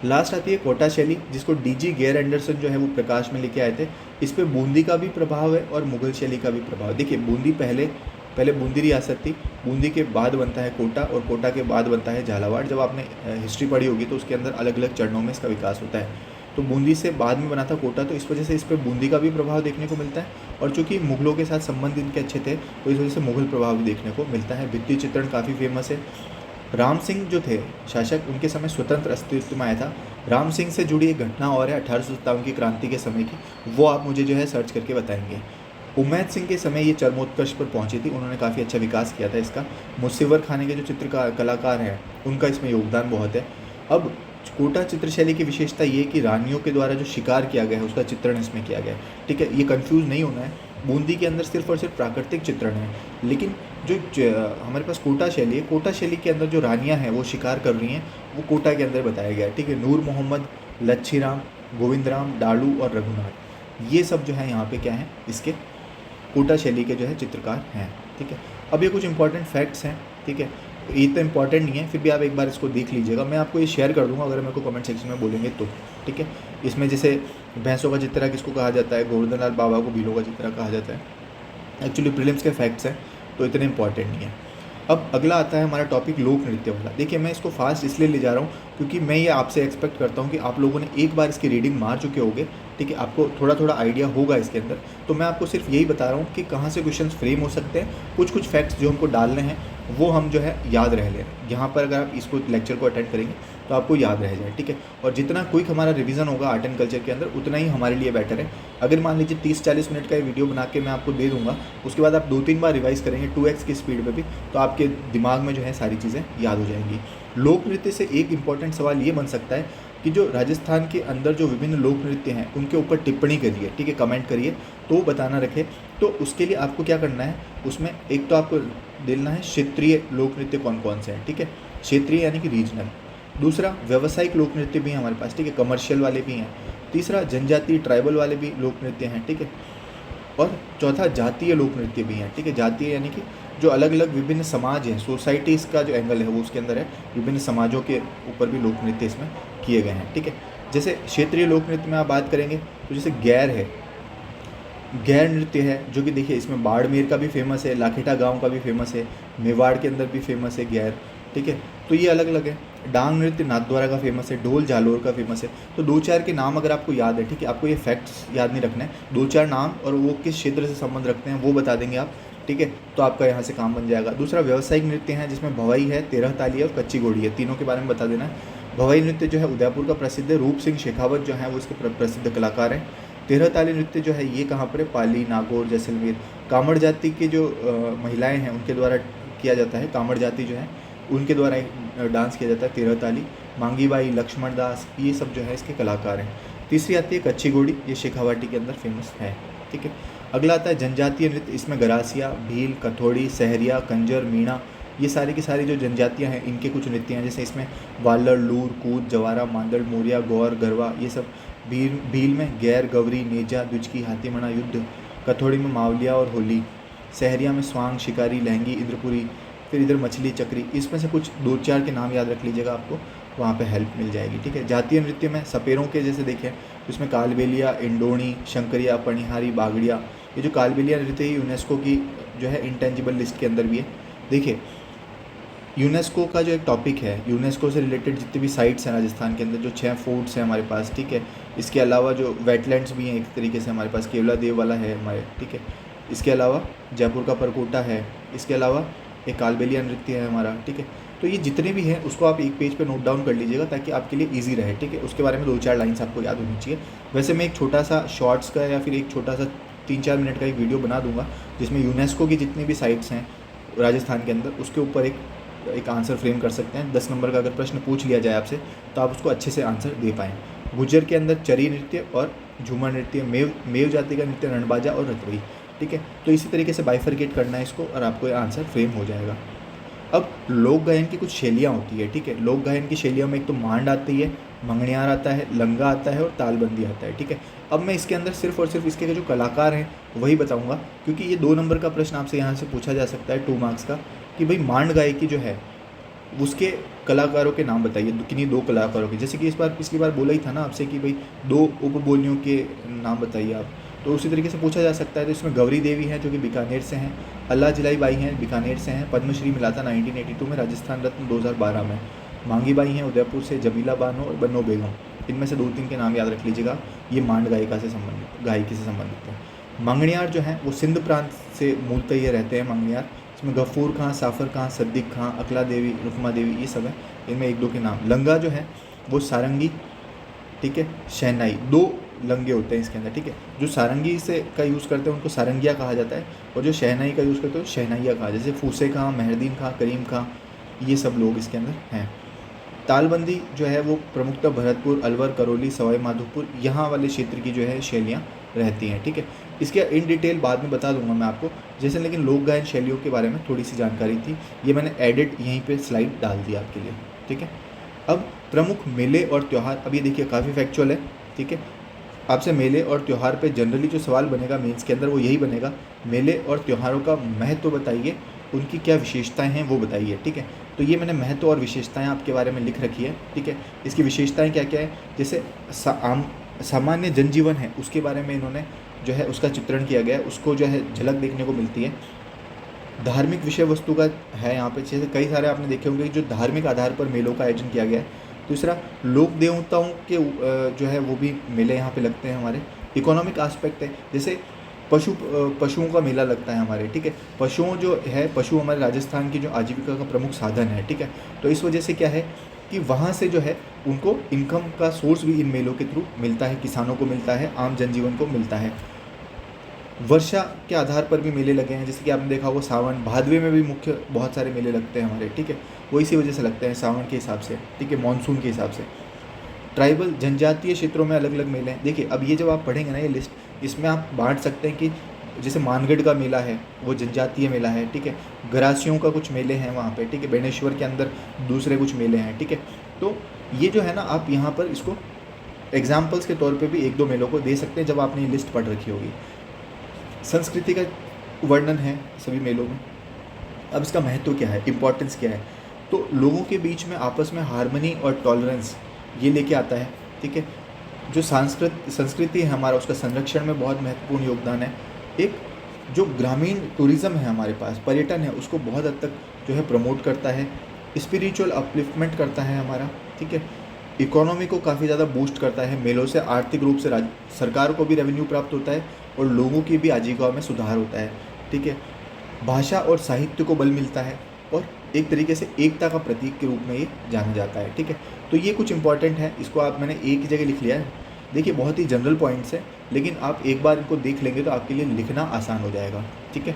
लास्ट आती है कोटा शैली, जिसको डीजी गेयर एंडरसन जो है वो प्रकाश में लेके आए थे। इस पे बूंदी का भी प्रभाव है और मुगल शैली का भी प्रभाव है। देखिए, बूंदी पहले बूंदी रियासत थी, बूंदी के बाद बनता है कोटा, और कोटा के बाद बनता है झालावाड़। जब आपने हिस्ट्री पढ़ी होगी तो उसके अंदर अलग अलग चरणों में इसका विकास होता है। तो बूंदी से बाद में बना था कोटा, तो इस वजह से इस पर बूंदी का भी प्रभाव देखने को मिलता है, और चूँकि मुगलों के साथ संबंध इनके अच्छे थे तो इस वजह से मुगल प्रभाव भी देखने को मिलता है। भित्ति चित्रण काफ़ी फेमस है। राम सिंह जो थे शासक, उनके समय स्वतंत्र अस्तित्व में आया था। राम सिंह से जुड़ी एक घटना और है 1857 की क्रांति के समय की, वो आप मुझे जो है सर्च करके बताएंगे। उमैद सिंह के समय ये चरमोत्कर्ष पर पहुंची थी, उन्होंने काफ़ी अच्छा विकास किया था इसका। मुसिवर खाने के जो चित्रकार कलाकार हैं उनका इसमें योगदान बहुत है। अब कोटा चित्रशैली की विशेषता ये कि रानियों के द्वारा जो शिकार किया गया है उसका चित्रण इसमें किया गया है। ठीक है, ये कंफ्यूज नहीं होना है, बूंदी के अंदर सिर्फ और सिर्फ प्राकृतिक चित्रण है, लेकिन जो हमारे पास कोटा शैली है, कोटा शैली के अंदर जो रानियां हैं वो शिकार कर रही हैं, वो कोटा के अंदर बताया गया है। ठीक है, नूर मोहम्मद, लच्छीराम, गोविंदराम, डालू और रघुनाथ, ये सब जो है यहाँ पे क्या है, इसके कोटा शैली के जो है चित्रकार हैं। ठीक है, अब ये कुछ इंपॉर्टेंट फैक्ट्स हैं। ठीक है, ये तो इंपॉर्टेंट नहीं है, फिर भी आप एक बार इसको देख लीजिएगा। मैं आपको ये शेयर कर दूंगा अगर मेरे को कमेंट सेक्शन में बोलेंगे तो, ठीक है। इसमें जैसे भैंसों का चित्रा किसको कहा जाता है, गोवर्धन लाल बाबा को भीलों का चित्रा कहा जाता है। एक्चुअली प्रीलिम्स के फैक्ट्स हैं तो इतने इंपॉर्टेंट नहीं है। अब अगला आता है हमारा टॉपिक लोक नृत्य वाला। देखिए मैं इसको फास्ट इसलिए ले जा रहा हूँ क्योंकि मैं ये आपसे एक्सपेक्ट करता हूँ कि आप लोगों ने एक बार इसकी रीडिंग मार चुके होंगे, ठीक है, आपको थोड़ा थोड़ा आइडिया होगा इसके अंदर। तो मैं आपको सिर्फ यही बता रहा हूँ कि कहाँ से क्वेश्चंस फ्रेम हो सकते हैं, कुछ कुछ फैक्ट्स जो हमको डालने हैं वो हम जो है याद रह लें। यहाँ पर अगर आप इसको लेक्चर को अटेंड करेंगे तो आपको याद रह जाए, ठीक है। और जितना क्विक हमारा रिवीजन होगा आर्ट एंड कल्चर के अंदर उतना ही हमारे लिए बेटर है। अगर मान लीजिए 30-40 मिनट का ये वीडियो बना के मैं आपको दे दूंगा, उसके बाद आप 2-3 बार रिवाइज करेंगे 2x की स्पीड पे भी, तो आपके दिमाग में जो है सारी चीज़ें याद हो जाएंगी। लोक नृत्य से एक इंपॉर्टेंट सवाल ये बन सकता है कि जो राजस्थान के अंदर जो विभिन्न लोक नृत्य हैं उनके ऊपर टिप्पणी करिए, ठीक है, कमेंट करिए, तो बताना रखे। तो उसके लिए आपको क्या करना है, उसमें एक तो आपको देना है क्षेत्रीय लोक नृत्य कौन कौन से हैं, ठीक है, क्षेत्रीय यानी कि रीजनल। दूसरा व्यावसायिक लोक नृत्य भी हैं हमारे पास, ठीक है, कमर्शियल वाले भी हैं। तीसरा जनजातीय ट्राइबल वाले भी लोक नृत्य हैं, ठीक है। और चौथा जातीय लोक नृत्य भी हैं, ठीक है। जातीय यानी कि जो अलग अलग विभिन्न समाज हैं, सोसाइटीज़ का जो एंगल है वो उसके अंदर है, विभिन्न समाजों के ऊपर भी लोक नृत्य इसमें किए गए हैं, ठीक है। जैसे क्षेत्रीय लोक नृत्य में आप बात करेंगे तो जैसे गैर है, गैर नृत्य है जो कि देखिए इसमें बाड़मेर का भी फेमस है, लाखेटा गांव का भी फेमस है, मेवाड़ के अंदर भी फेमस है गैर, ठीक है। तो ये अलग अलग है। डांग नृत्य नाथद्वारा का फेमस है, ढोल झालोर का फेमस है। तो 2-4 के नाम अगर आपको याद है, ठीक है, आपको ये फैक्ट्स याद नहीं रखना है, 2-4 नाम और वो किस क्षेत्र से संबंध रखते हैं वो बता देंगे आप, ठीक है, तो आपका यहाँ से काम बन जाएगा। दूसरा व्यावसायिक नृत्य है जिसमें भवाई है, 13 ताली है और कच्ची घोड़ी है, तीनों के बारे में बता देना है। भवाई नृत्य जो है उदयपुर का प्रसिद्ध है, रूप सिंह शेखावत जो है वो इसके प्रसिद्ध कलाकार हैं। 13 ताली नृत्य जो है ये कहाँ पर है, पाली, नागौर, जैसलमेर। कामड़ जाति की जो महिलाएँ हैं उनके द्वारा किया जाता है, कामड़ जाति जो है उनके द्वारा डांस किया जाता है 13 ताली। मांगी बाई, लक्ष्मण दास, ये सब जो है इसके कलाकार हैं। तीसरी आती है कच्ची घोड़ी, ये शेखावाटी के अंदर फेमस है, ठीक है। अगला आता है जनजातीय नृत्य, इसमें गरासिया, भील, कथोड़ी, सहरिया, कंजर, मीणा, ये सारी की सारी जो जनजातियाँ हैं इनके कुछ नृत्य हैं। जैसे इसमें वालड़, लूर, कूद, जवारा, मांदड़, मोरिया, गौर, गरवा, ये सब। भील में गैर, गवरी, नेजा, दुचकी, हाथीमणा, युद्ध। कथोड़ी में मावलिया और होली। सहरिया में स्वांग, शिकारी, लहंगी, इंद्रपुरी। फिर इधर मछली, चक्री। इसमें से कुछ 2-4 के नाम याद रख लीजिएगा, आपको वहाँ पे हेल्प मिल जाएगी, ठीक है। जातीय नृत्य में सपेरों के जैसे देखें तो इसमें कालबेलिया, इंडोनी, शंकरिया, पनिहारी, बागड़िया। ये जो कालबेलिया नृत्य है यूनेस्को की जो है इंटेंजिबल लिस्ट के अंदर भी है। देखिए यूनेस्को का जो एक टॉपिक है, यूनेस्को से रिलेटेड जितने भी साइट्स हैं राजस्थान के अंदर, जो 6 फोर्ट्स हैं हमारे पास, ठीक है, इसके अलावा जो वेटलैंड्स भी हैं एक तरीके से हमारे पास, केवला देव वाला है हमारे, ठीक है। इसके अलावा जयपुर का परकोटा है, इसके अलावा एक कालबेलिया नृत्य है हमारा, ठीक है। तो ये जितने भी हैं उसको आप एक पेज पे नोट डाउन कर लीजिएगा ताकि आपके लिए इजी रहे, ठीक है। उसके बारे में 2-4 लाइन्स आपको याद होनी चाहिए। वैसे मैं एक छोटा सा शॉर्ट्स का या फिर एक छोटा सा 3-4 मिनट का एक वीडियो बना दूंगा जिसमें यूनेस्को की जितनी भी साइट्स हैं राजस्थान के अंदर उसके ऊपर एक आंसर फ्रेम कर सकते हैं। 10 नंबर का अगर प्रश्न पूछ लिया जाए आपसे तो आप उसको अच्छे से आंसर दे पाएँ। गुज्जर के अंदर चरी नृत्य और झूमर नृत्य, मेव जाति का नृत्य रणबाजा और रतवई, ठीक है। तो इसी तरीके से बाइफरकेट करना है इसको और आपको ये आंसर फ्रेम हो जाएगा। अब लोक गायन की कुछ शैलियाँ होती है, ठीक है। लोक गायन की शैलियों में एक तो मांड आती है, मंगनियार आता है, लंगा आता है और तालबंदी आता है, ठीक है। अब मैं इसके अंदर सिर्फ और सिर्फ इसके जो कलाकार हैं वही बताऊंगा क्योंकि ये 2 नंबर का प्रश्न आपसे यहाँ से पूछा जा सकता है 2 मार्क्स का कि भाई मांड गायकी जो है उसके कलाकारों के नाम बताइए, किन्हीं 2 कलाकारों के। जैसे कि पिछली बार बोला ही था ना आपसे कि भाई 2 उपबोलियों के नाम बताइए आप, तो उसी तरीके से पूछा जा सकता है। तो इसमें गौरी देवी हैं जो कि बीकानेर से हैं, अल्लाह जिलाई बाई हैं बीकानेर से हैं, पद्मश्री मिला था 1982 में, राजस्थान रत्न 2012 में। मांगी बाई हैं उदयपुर से, जमीला बानो और बन्नो बेगम। इनमें से 2-3 के नाम याद रख लीजिएगा, ये मांड गायिका से संबंधित, गायकी से संबंधित है। मंगनियार जो हैं वो सिंध प्रांत से मूलतः ये रहते हैं मंगनियार। इसमें गफूर खां, साफर खां, सद्दीक खां, अकला देवी, रुकमा देवी, ये सब है। इनमें 1-2 के नाम। लंगा जो है वो सारंगी, ठीक है, शहनाई, 2 लंगे होते हैं इसके अंदर, ठीक है। जो सारंगी से का यूज़ करते हैं उनको सारंगिया कहा जाता है और जो शहनाई का यूज़ करते हैं शहनाइया कहा, जैसे फूसे खां, मेहरदीन खां, करीम खां, ये सब लोग इसके अंदर हैं। तालबंदी जो है वो प्रमुखतः भरतपुर, अलवर, करौली, सवाई माधोपुर यहाँ वाले क्षेत्र की जो है शैलियाँ रहती हैं, ठीक है। इसके इन डिटेल बाद में बता दूंगा मैं आपको, जैसे लेकिन लोक गायन शैलियों के बारे में थोड़ी सी जानकारी थी, ये मैंने एडिट यहीं पे स्लाइड डाल दिया आपके लिए, ठीक है। अब प्रमुख मेले और त्यौहार, अब ये देखिए काफ़ी फैक्चुअल है, ठीक है। आपसे मेले और त्यौहार पे जनरली जो सवाल बनेगा मेंस के अंदर वो यही बनेगा, मेले और त्योहारों का महत्व बताइए उनकी क्या विशेषताएं हैं वो बताइए, ठीक है। तो ये मैंने महत्व और विशेषताएं आपके बारे में लिख रखी है, ठीक है। इसकी विशेषताएं क्या क्या है, जैसे सामान्य जनजीवन है उसके बारे में इन्होंने जो है उसका चित्रण किया गया है, उसको जो है झलक देखने को मिलती है। धार्मिक विषय वस्तु का है यहाँ पे, जैसे कई सारे आपने देखे होंगे जो धार्मिक आधार पर मेलों का आयोजन किया गया है। दूसरा, लोक देवताओं के जो है वो भी मेले यहाँ पे लगते हैं हमारे। इकोनॉमिक आस्पेक्ट है, जैसे पशुओं का मेला लगता है हमारे, ठीक है। पशुओं जो है, पशु हमारे राजस्थान की जो आजीविका का प्रमुख साधन है, ठीक है। तो इस वजह से क्या है कि वहाँ से जो है उनको इनकम का सोर्स भी इन मेलों के थ्रू मिलता है, किसानों को मिलता है, आम जनजीवन को मिलता है। वर्षा के आधार पर भी मेले लगे हैं, जैसे कि आपने देखा होगा सावन भादवे में भी मुख्य बहुत सारे मेले लगते हैं हमारे, ठीक है। वो इसी वजह से लगते हैं सावन के हिसाब से, ठीक है, मानसून के हिसाब से। ट्राइबल जनजातीय क्षेत्रों में अलग अलग मेले हैं। देखिए अब ये जब आप पढ़ेंगे ना ये लिस्ट, इसमें आप बांट सकते हैं कि जैसे मानगढ़ का मेला है वो जनजातीय मेला है, ठीक है। गरासियों का कुछ मेले हैं वहाँ पे, ठीक है। बेणेश्वर के अंदर दूसरे कुछ मेले हैं, ठीक है। तो ये जो है ना, आप यहाँ पर इसको एग्जाम्पल्स के तौर पे भी एक दो मेलों को दे सकते हैं जब आपने ये लिस्ट पढ़ रखी होगी। संस्कृति का वर्णन है सभी मेलों में। अब इसका महत्व क्या है, इम्पोर्टेंस क्या है, तो लोगों के बीच में आपस में हार्मनी और टॉलरेंस ये लेके आता है, ठीक है। जो संस्कृति है हमारा, उसका संरक्षण में बहुत महत्वपूर्ण योगदान है। एक जो ग्रामीण टूरिज़्म है हमारे पास, पर्यटन है, उसको बहुत हद तक जो है प्रमोट करता है। स्पिरिचुअल अपलिफ्टमेंट करता है हमारा, ठीक है। इकोनॉमी को काफ़ी ज़्यादा बूस्ट करता है। मेलों से आर्थिक रूप से सरकार को भी रेवेन्यू प्राप्त होता है और लोगों की भी आजीविका में सुधार होता है, ठीक है। भाषा और साहित्य को बल मिलता है और एक तरीके से एकता का प्रतीक के रूप में ये जाना जाता है, ठीक है। तो ये कुछ इंपॉर्टेंट है, इसको आप मैंने एक ही जगह लिख लिया है। देखिए बहुत ही जनरल पॉइंट्स है, लेकिन आप एक बार इनको देख लेंगे तो आपके लिए लिखना आसान हो जाएगा, ठीक है।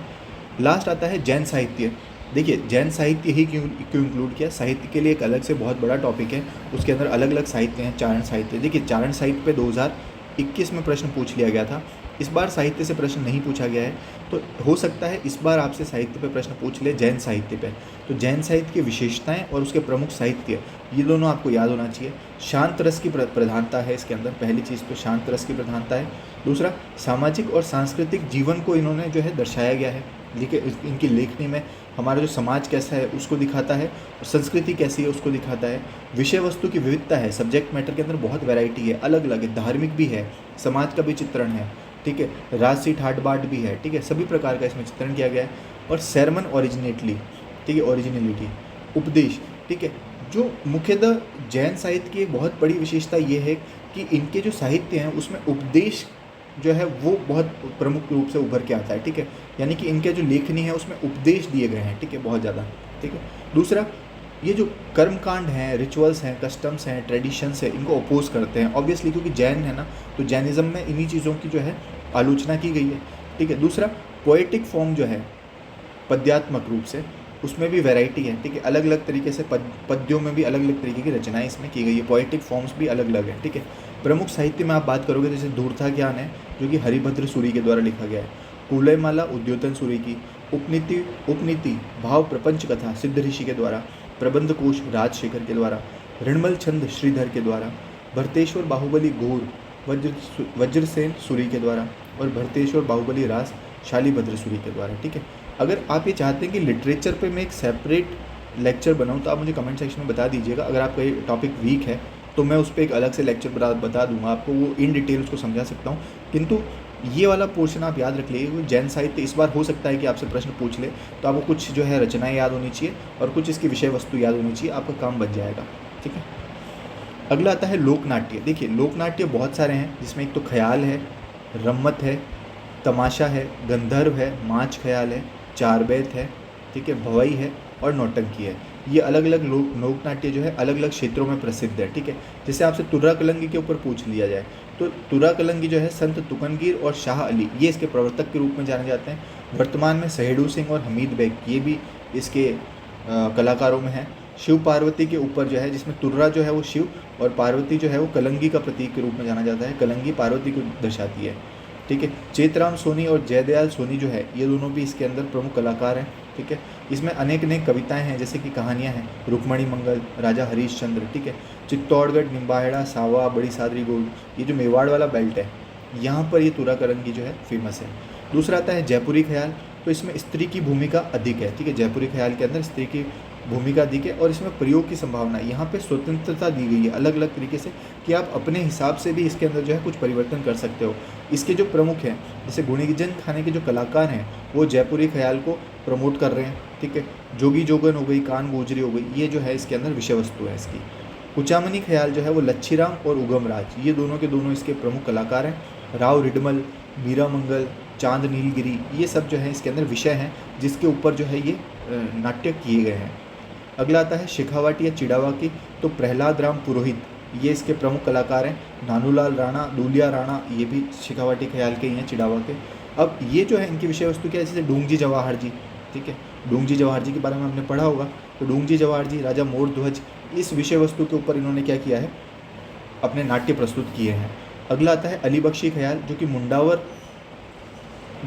लास्ट आता है जैन साहित्य। देखिए जैन साहित्य ही क्यों इंक्लूड किया, साहित्य के लिए एक अलग से बहुत बड़ा टॉपिक है, उसके अंदर अलग अलग साहित्य हैं। चारण साहित्य, देखिए चारण साहित्य पे 2021 में प्रश्न पूछ लिया गया था। इस बार साहित्य से प्रश्न नहीं पूछा गया है, तो हो सकता है इस बार आपसे साहित्य पे प्रश्न पूछ ले, जैन साहित्य पे। तो जैन साहित्य की विशेषताएं और उसके प्रमुख साहित्य, ये दोनों आपको याद होना चाहिए। शांत रस की प्रधानता है इसके अंदर, पहली चीज़ तो शांत रस की प्रधानता है। दूसरा, सामाजिक और सांस्कृतिक जीवन को इन्होंने जो है दर्शाया गया है, देखिए इनकी लेखनी में हमारा जो समाज कैसा है उसको दिखाता है और संस्कृति कैसी है उसको दिखाता है। विषय वस्तु की विविधता है, सब्जेक्ट मैटर के अंदर बहुत वैरायटी है, अलग अलग है, धार्मिक भी है, समाज का भी चित्रण है, ठीक है, राजसी ठाट बाट भी है, ठीक है, सभी प्रकार का इसमें चित्रण किया गया है। और sermon ओरिजिनेटली, ठीक है, ओरिजिनलिटी, उपदेश, ठीक है। जो मुख्यतः जैन साहित्य की एक बहुत बड़ी विशेषता ये है कि इनके जो साहित्य हैं उसमें उपदेश जो है वो बहुत प्रमुख रूप से उभर के आता है, ठीक है। यानी कि इनके जो लेखनी है उसमें उपदेश दिए गए हैं, ठीक है, बहुत ज़्यादा, ठीक है। दूसरा, ये जो कर्मकांड हैं, रिचुअल्स हैं, कस्टम्स हैं, ट्रेडिशंस हैं, इनको अपोज करते हैं ऑब्वियसली, क्योंकि जैन है ना, तो जैनिज़्म में इन्हीं चीज़ों की जो है आलोचना की गई है, ठीक है। दूसरा, पोएटिक फॉर्म जो है पद्यात्मक रूप से, उसमें भी वैरायटी है, ठीक है, अलग अलग तरीके से पद्यों में भी अलग अलग तरीके की रचनाएं इसमें की गई है, पोएटिक फॉर्म्स भी अलग अलग हैं, ठीक है। प्रमुख साहित्य में आप बात करोगे जैसे धूर्था ज्ञान है जो कि हरिभद्र सूरी के द्वारा लिखा गया है, कुलयमाला उद्योतन सूरी की, उपनीति भाव प्रपंच कथा सिद्ध ऋषि के द्वारा, प्रबंध कोश राजशेखर के द्वारा, ऋणमल छंद श्रीधर के द्वारा, भरतेश्वर बाहुबली घोर वज्रसेन सूरी के द्वारा और भरतेश्वर बाहुबली रास शालीभद्र सूरी के द्वारा, ठीक है। अगर आप ये चाहते हैं कि लिटरेचर पे मैं एक सेपरेट लेक्चर बनाऊं तो आप मुझे कमेंट सेक्शन में बता दीजिएगा। अगर आपका ये टॉपिक वीक है तो मैं उस पर एक अलग से लेक्चर बता दूंगा आपको, वो इन डिटेल उसको समझा सकता हूँ। किंतु ये वाला पोर्शन आप याद रख लीजिए, जैन साहित्य इस बार हो सकता है कि आपसे प्रश्न पूछ ले, तो आपको कुछ जो है रचनाएं याद होनी चाहिए और कुछ इसकी विषय वस्तु याद होनी चाहिए, आपका काम बच जाएगा, ठीक है। अगला आता है लोकनाट्य। देखिए लोकनाट्य बहुत सारे हैं, जिसमें एक तो ख्याल है, रम्मत है, तमाशा है, गंधर्व है, माच ख्याल है, चारबैत है, ठीक है, भवई है और नौटंकी है। ये अलग अलग लोकनाट्य जो है अलग अलग क्षेत्रों में प्रसिद्ध है, ठीक है। जैसे आपसे तुर्रा कलंगी के ऊपर पूछ लिया जाए तो तुर्रा कलंगी जो है संत तुकनगीर और शाह अली ये इसके प्रवर्तक के रूप में जाने जाते हैं। वर्तमान में सहेड़ू सिंह और हमीद बेग ये भी इसके कलाकारों में हैं। शिव पार्वती के ऊपर जो है, जिसमें तुर्रा जो है वो शिव और पार्वती जो है वो कलंगी का प्रतीक के रूप में जाना जाता है, कलंगी पार्वती को दर्शाती है, ठीक है। चेतराम सोनी और जयदयाल सोनी जो है ये दोनों भी इसके अंदर प्रमुख कलाकार हैं, ठीक है। इसमें अनेक अनेक कविताएं हैं, जैसे कि कहानियां हैं, रुक्मणी मंगल, राजा हरीशचंद्र, ठीक है, चित्तौड़गढ़, निम्बाहेड़ा, सावा, बड़ी सादरी गोंड, ये जो मेवाड़ वाला बेल्ट है यहाँ पर ये तुर्रा कलंगी जो है फेमस है। दूसरा आता है जयपुरी ख्याल। तो तो इसमें स्त्री की भूमिका अधिक है, ठीक है। जयपुरी ख्याल के अंदर स्त्री की भूमिका अधिक है और इसमें प्रयोग की संभावना है। यहाँ पे स्वतंत्रता दी गई है अलग अलग तरीके से कि आप अपने हिसाब से भी इसके अंदर जो है कुछ परिवर्तन कर सकते हो। इसके जो प्रमुख हैं, जैसे गुणीजन खाने के जो कलाकार हैं वो जयपुरी ख्याल को प्रमोट कर रहे हैं, ठीक है। जोगी जोगन हो गई, कान गोजरी हो गई, ये जो है इसके अंदर विषय वस्तु है इसकी। कुचामनी ख्याल जो है वो लच्छीराम और उगमराज, ये दोनों के दोनों इसके प्रमुख कलाकार हैं। राव रिडमल, मीरा मंगल, चांद नीलगिरी, ये सब जो है इसके अंदर विषय हैं जिसके ऊपर जो है ये नाट्य किए गए हैं। अगला आता है शेखावाटी या चिड़ावा की, तो प्रहलाद राम पुरोहित ये इसके प्रमुख कलाकार हैं। नानूलाल राणा, दूलिया राणा, ये भी शेखावाटी ख्याल के ही हैं, चिड़ावा के। अब ये जो है इनकी विषय वस्तु क्या है, जैसे डूंगजी जवाहर जी, ठीक है। डूंगजी जवाहर जी के बारे में हमने पढ़ा होगा। तो डूंगजी जवाहर जी, राजा मोरध्वज, इस विषय वस्तु के ऊपर इन्होंने क्या किया है, अपने नाट्य प्रस्तुत किए हैं। अगला आता है अली बख्शी ख्याल, जो कि मुंडावर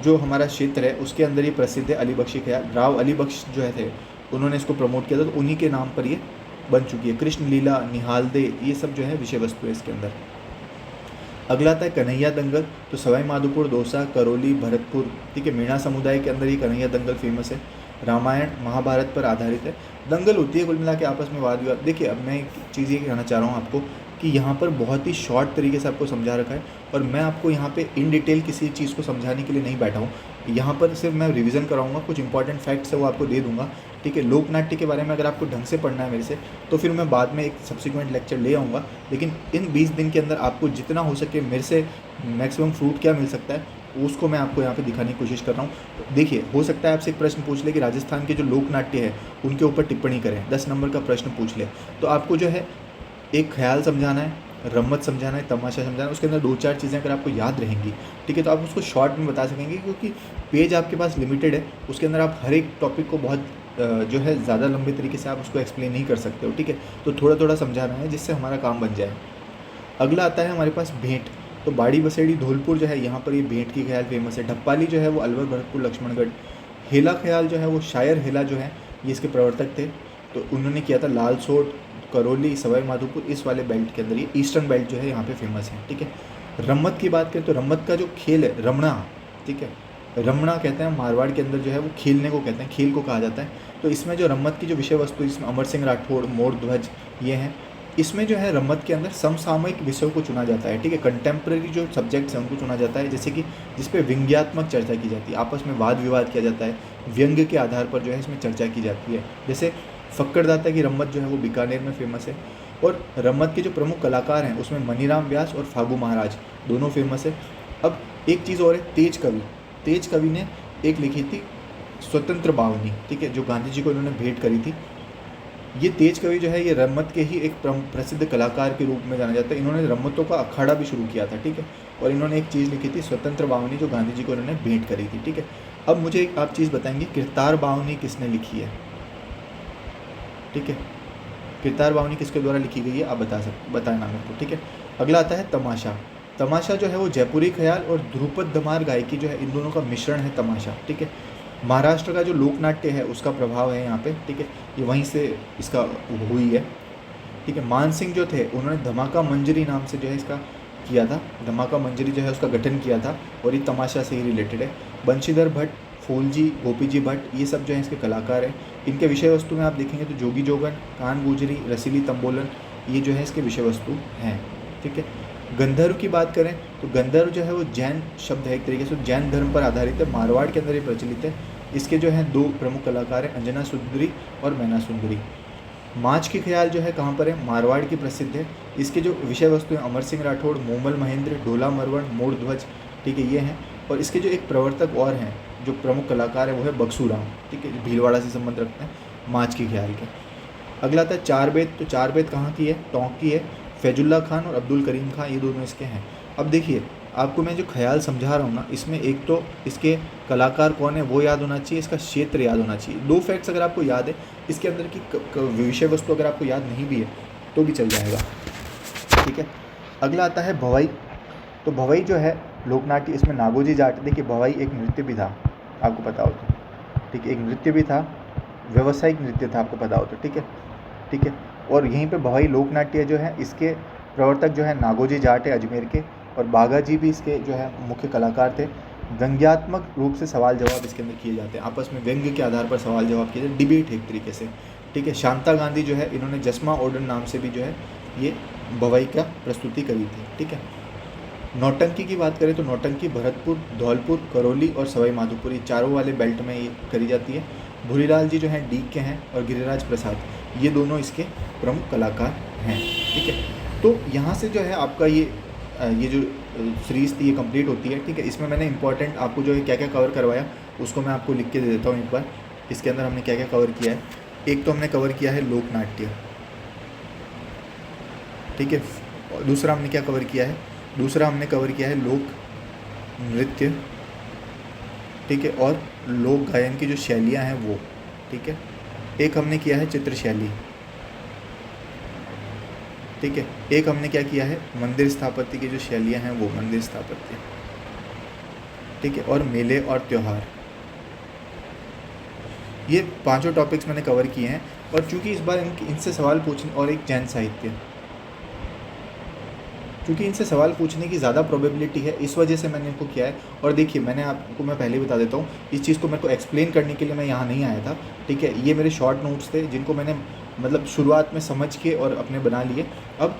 जो हमारा क्षेत्र है उसके अंदर ही प्रसिद्ध है। अली बख्शी ख्याल, राव अली बख्श जो है थे उन्होंने इसको प्रमोट किया था, तो उन्हीं के नाम पर ये बन चुकी है। कृष्ण लीला, निहाल दे, ये सब जो है विषय वस्तु है इसके अंदर। अगला आता है कन्हैया दंगल, तो सवाई माधोपुर, दौसा, करौली, भरतपुर, ठीक है। मीणा समुदाय के अंदर ये कन्हैया दंगल फेमस है। रामायण महाभारत पर आधारित है। दंगल होती है कुल मिला के आपस में वाद विवाद। देखिए अब मैं एक चीज़ ये कहना चाह रहा हूँ आपको कि यहाँ पर बहुत ही शॉर्ट तरीके से आपको समझा रखा है और मैं आपको यहाँ पे इन डिटेल किसी चीज़ को समझाने के लिए नहीं बैठा हूँ। यहाँ पर सिर्फ मैं रिवीजन कराऊंगा, कुछ इंपॉर्टेंट फैक्ट्स है वो आपको दे दूंगा, ठीक है। लोक नाट्य के बारे में अगर आपको ढंग से पढ़ना है मेरे से तो फिर मैं बाद में एक सब्सिक्वेंट लेक्चर ले आऊँगा, लेकिन इन 20 दिन के अंदर आपको जितना हो सके मेरे से मैक्सिमम फ्रूट क्या मिल सकता है उसको मैं आपको यहाँ पे दिखाने की कोशिश कर रहा हूँ। तो देखिए हो सकता है आपसे एक प्रश्न पूछ ले कि राजस्थान के जो लोक नाट्य है उनके ऊपर टिप्पणी करें, 10 नंबर का प्रश्न पूछ ले, तो आपको जो है एक ख्याल समझाना है, रम्मत समझाना है, तमाशा समझाना है, उसके अंदर 2-4 चीज़ें अगर आपको याद रहेंगी, ठीक है, तो आप उसको शॉर्ट में बता सकेंगे क्योंकि पेज आपके पास लिमिटेड है। उसके अंदर आप हर एक टॉपिक को बहुत जो है ज़्यादा लंबे तरीके से आप उसको एक्सप्लेन नहीं कर सकते हो, ठीक है। तो थोड़ा थोड़ा समझाना है जिससे हमारा काम बन जाए। अगला आता है हमारे पास भेंट, तो बाड़ी बसेड़ी धौलपुर जो है यहाँ पर ये भेंट की ख्याल फेमस है। ढप्पाली जो है वो अलवर, भरतपुर, लक्ष्मणगढ़। हेला ख्याल जो है वो शायर हेला जो है ये इसके प्रवर्तक थे, तो उन्होंने किया था लालसोट, करौली, सवाई माधोपुर, इस वाले बेल्ट के अंदर, ये ईस्टर्न बेल्ट जो है यहाँ पे फेमस है, ठीक है। रम्मत की बात करें तो रम्मत का जो खेल है रमणा, ठीक है, रमणा कहते हैं मारवाड़ के अंदर जो है वो खेलने को कहते हैं, खेल को कहा जाता है। तो इसमें जो रम्मत की जो विषय वस्तु, जिसमें अमर सिंह राठौड़, मोरध्वज ये हैं, इसमें जो है रम्मत के अंदर समसामयिक विषयों को चुना जाता है, ठीक है। कंटेम्प्रेरी जो सब्जेक्ट्स हैं उनको चुना जाता है, जैसे कि जिस पे व्यंग्यात्मक चर्चा की जाती है, आपस में वाद विवाद किया जाता है, व्यंग्य के आधार पर जो है इसमें चर्चा की जाती है। जैसे फक्कड़दाता की रम्मत जो है वो बीकानेर में फेमस है। और रम्मत के जो प्रमुख कलाकार हैं उसमें मनीराम व्यास और फागू महाराज दोनों फेमस है। अब एक चीज़ और है, तेज कवि, तेज कवि ने एक लिखी थी स्वतंत्र बावनी, ठीक है, जो गांधी जी को इन्होंने भेंट करी थी। ये तेज कवि जो है ये रम्मत के ही एक प्रसिद्ध कलाकार के रूप में जाना जाता है। इन्होंने रम्मतों का अखाड़ा भी शुरू किया था, ठीक है, और इन्होंने एक चीज़ लिखी थी स्वतंत्र बावनी, जो गांधी जी को इन्होंने भेंट करी थी, ठीक है। अब मुझे एक आप चीज़ बताएंगे, किरतार बावनी किसने लिखी है, ठीक है, किरतार बावनी किसके द्वारा लिखी गई है आप बताना मेरे को, ठीक है। अगला आता है तमाशा। तमाशा जो है वो जयपुरी ख्याल और ध्रुपद धमार गायकी जो है इन दोनों का मिश्रण है तमाशा, ठीक है। महाराष्ट्र का जो लोक नाट्य है उसका प्रभाव है यहाँ पे, ठीक है, ये वहीं से इसका हुई है, ठीक है। मान सिंह जो थे उन्होंने धमाका मंजरी नाम से जो है इसका किया था, धमाका मंजरी जो है उसका गठन किया था और ये तमाशा से ही रिलेटेड है। बंशीधर भट्ट, फूलजी, गोपीजी भट्ट, ये सब जो है इसके कलाकार हैं। इनके विषय वस्तु में आप देखेंगे तो जोगी जोगन, कान गुजरी, रसीली तंबोलन, ये जो है इसके विषय वस्तु हैं, ठीक है। गंधर्व की बात करें तो गंधर्व जो है वो जैन शब्द है, एक तरीके से जैन धर्म पर आधारित है, मारवाड़ के अंदर ये प्रचलित है। इसके जो हैं 2 प्रमुख कलाकार हैं, अंजना सुंदरी और मैना सुंदरी। माच की ख्याल जो है कहाँ पर है, मारवाड़ की प्रसिद्ध है। इसके जो विषय वस्तु हैं अमर सिंह राठौड़, मोमल महेंद्र, ढोला मरवण, मोरध्वज, ठीक है, ये हैं। और इसके जो एक प्रवर्तक और हैं, जो प्रमुख कलाकार है वो है बक्सूराम, ठीक है, भीलवाड़ा से संबंध रखते हैं माच की ख्याल के। अगला आता है चार बेत, तो चार बेत कहाँ की है, टोंक की है। फैजुल्ला खान और अब्दुल करीम खान ये दोनों इसके हैं। अब देखिए आपको मैं जो ख्याल समझा रहा हूँ ना, इसमें एक तो इसके कलाकार कौन है वो याद होना चाहिए, इसका क्षेत्र याद होना चाहिए। 2 फैक्ट्स अगर आपको याद है, इसके अंदर की विषय वस्तु अगर आपको याद नहीं भी है तो भी चल जाएगा, ठीक है। अगला आता है भवाई, तो भवाई जो है लोकनाट्य, इसमें नागोजी जाट, देखिए भवाई एक नृत्य भी था आपको पता हो तो, ठीक है, एक नृत्य भी था, व्यावसायिक नृत्य था आपको पता हो तो, ठीक है, ठीक है। और यहीं पे भवाई लोकनाट्य जो है इसके प्रवर्तक जो है नागोजी जाट है अजमेर के, और बागा जी भी इसके जो है मुख्य कलाकार थे। व्यंग्यात्मक रूप से सवाल जवाब इसके अंदर किए जाते हैं, आपस में व्यंग्य के आधार पर सवाल जवाब किए जाते हैं, डिबेट एक तरीके से, ठीक है। शांता गांधी जो है इन्होंने जस्मा ओडन नाम से भी जो है ये भवाई का प्रस्तुति करी थी, ठीक है। नौटंकी की बात करें तो नौटंकी भरतपुर, धौलपुर, करौली और सवाई माधोपुर, ये चारों वाले बेल्ट में ये करी जाती है। भूरीलाल जी जो हैं डीग के हैं और गिरिराज प्रसाद ये दोनों इसके प्रमुख कलाकार हैं, ठीक है। तो यहाँ से जो है आपका ये जो सीरीज़ थी ये कंप्लीट होती है, ठीक है। इसमें मैंने इंपॉर्टेंट आपको जो है क्या क्या कवर करवाया उसको मैं आपको लिख के दे देता हूँ एक बार। इसके अंदर हमने क्या क्या कवर किया है, एक तो हमने कवर किया है लोकनाट्य, ठीक है। दूसरा हमने क्या कवर किया है, दूसरा हमने कवर किया है लोक नृत्य, ठीक है, और लोक गायन की जो शैलियाँ हैं वो, ठीक है। एक हमने किया है चित्र शैली, ठीक है। एक हमने क्या किया है मंदिर स्थापत्य की जो शैलियाँ हैं वो मंदिर स्थापत्य, ठीक है, और मेले और त्यौहार, ये पांचों टॉपिक्स मैंने कवर किए हैं। और चूंकि इस बार इनसे सवाल पूछने, और एक जैन साहित्य, क्योंकि इनसे सवाल पूछने की ज़्यादा प्रोबेबिलिटी है इस वजह से मैंने इनको किया है। और देखिए मैंने आपको, मैं पहले ही बता देता हूँ, इस चीज़ को मेरे को एक्सप्लेन करने के लिए मैं यहाँ नहीं आया था, ठीक है। ये मेरे शॉर्ट नोट्स थे जिनको मैंने मतलब शुरुआत में समझ के और अपने बना लिए। अब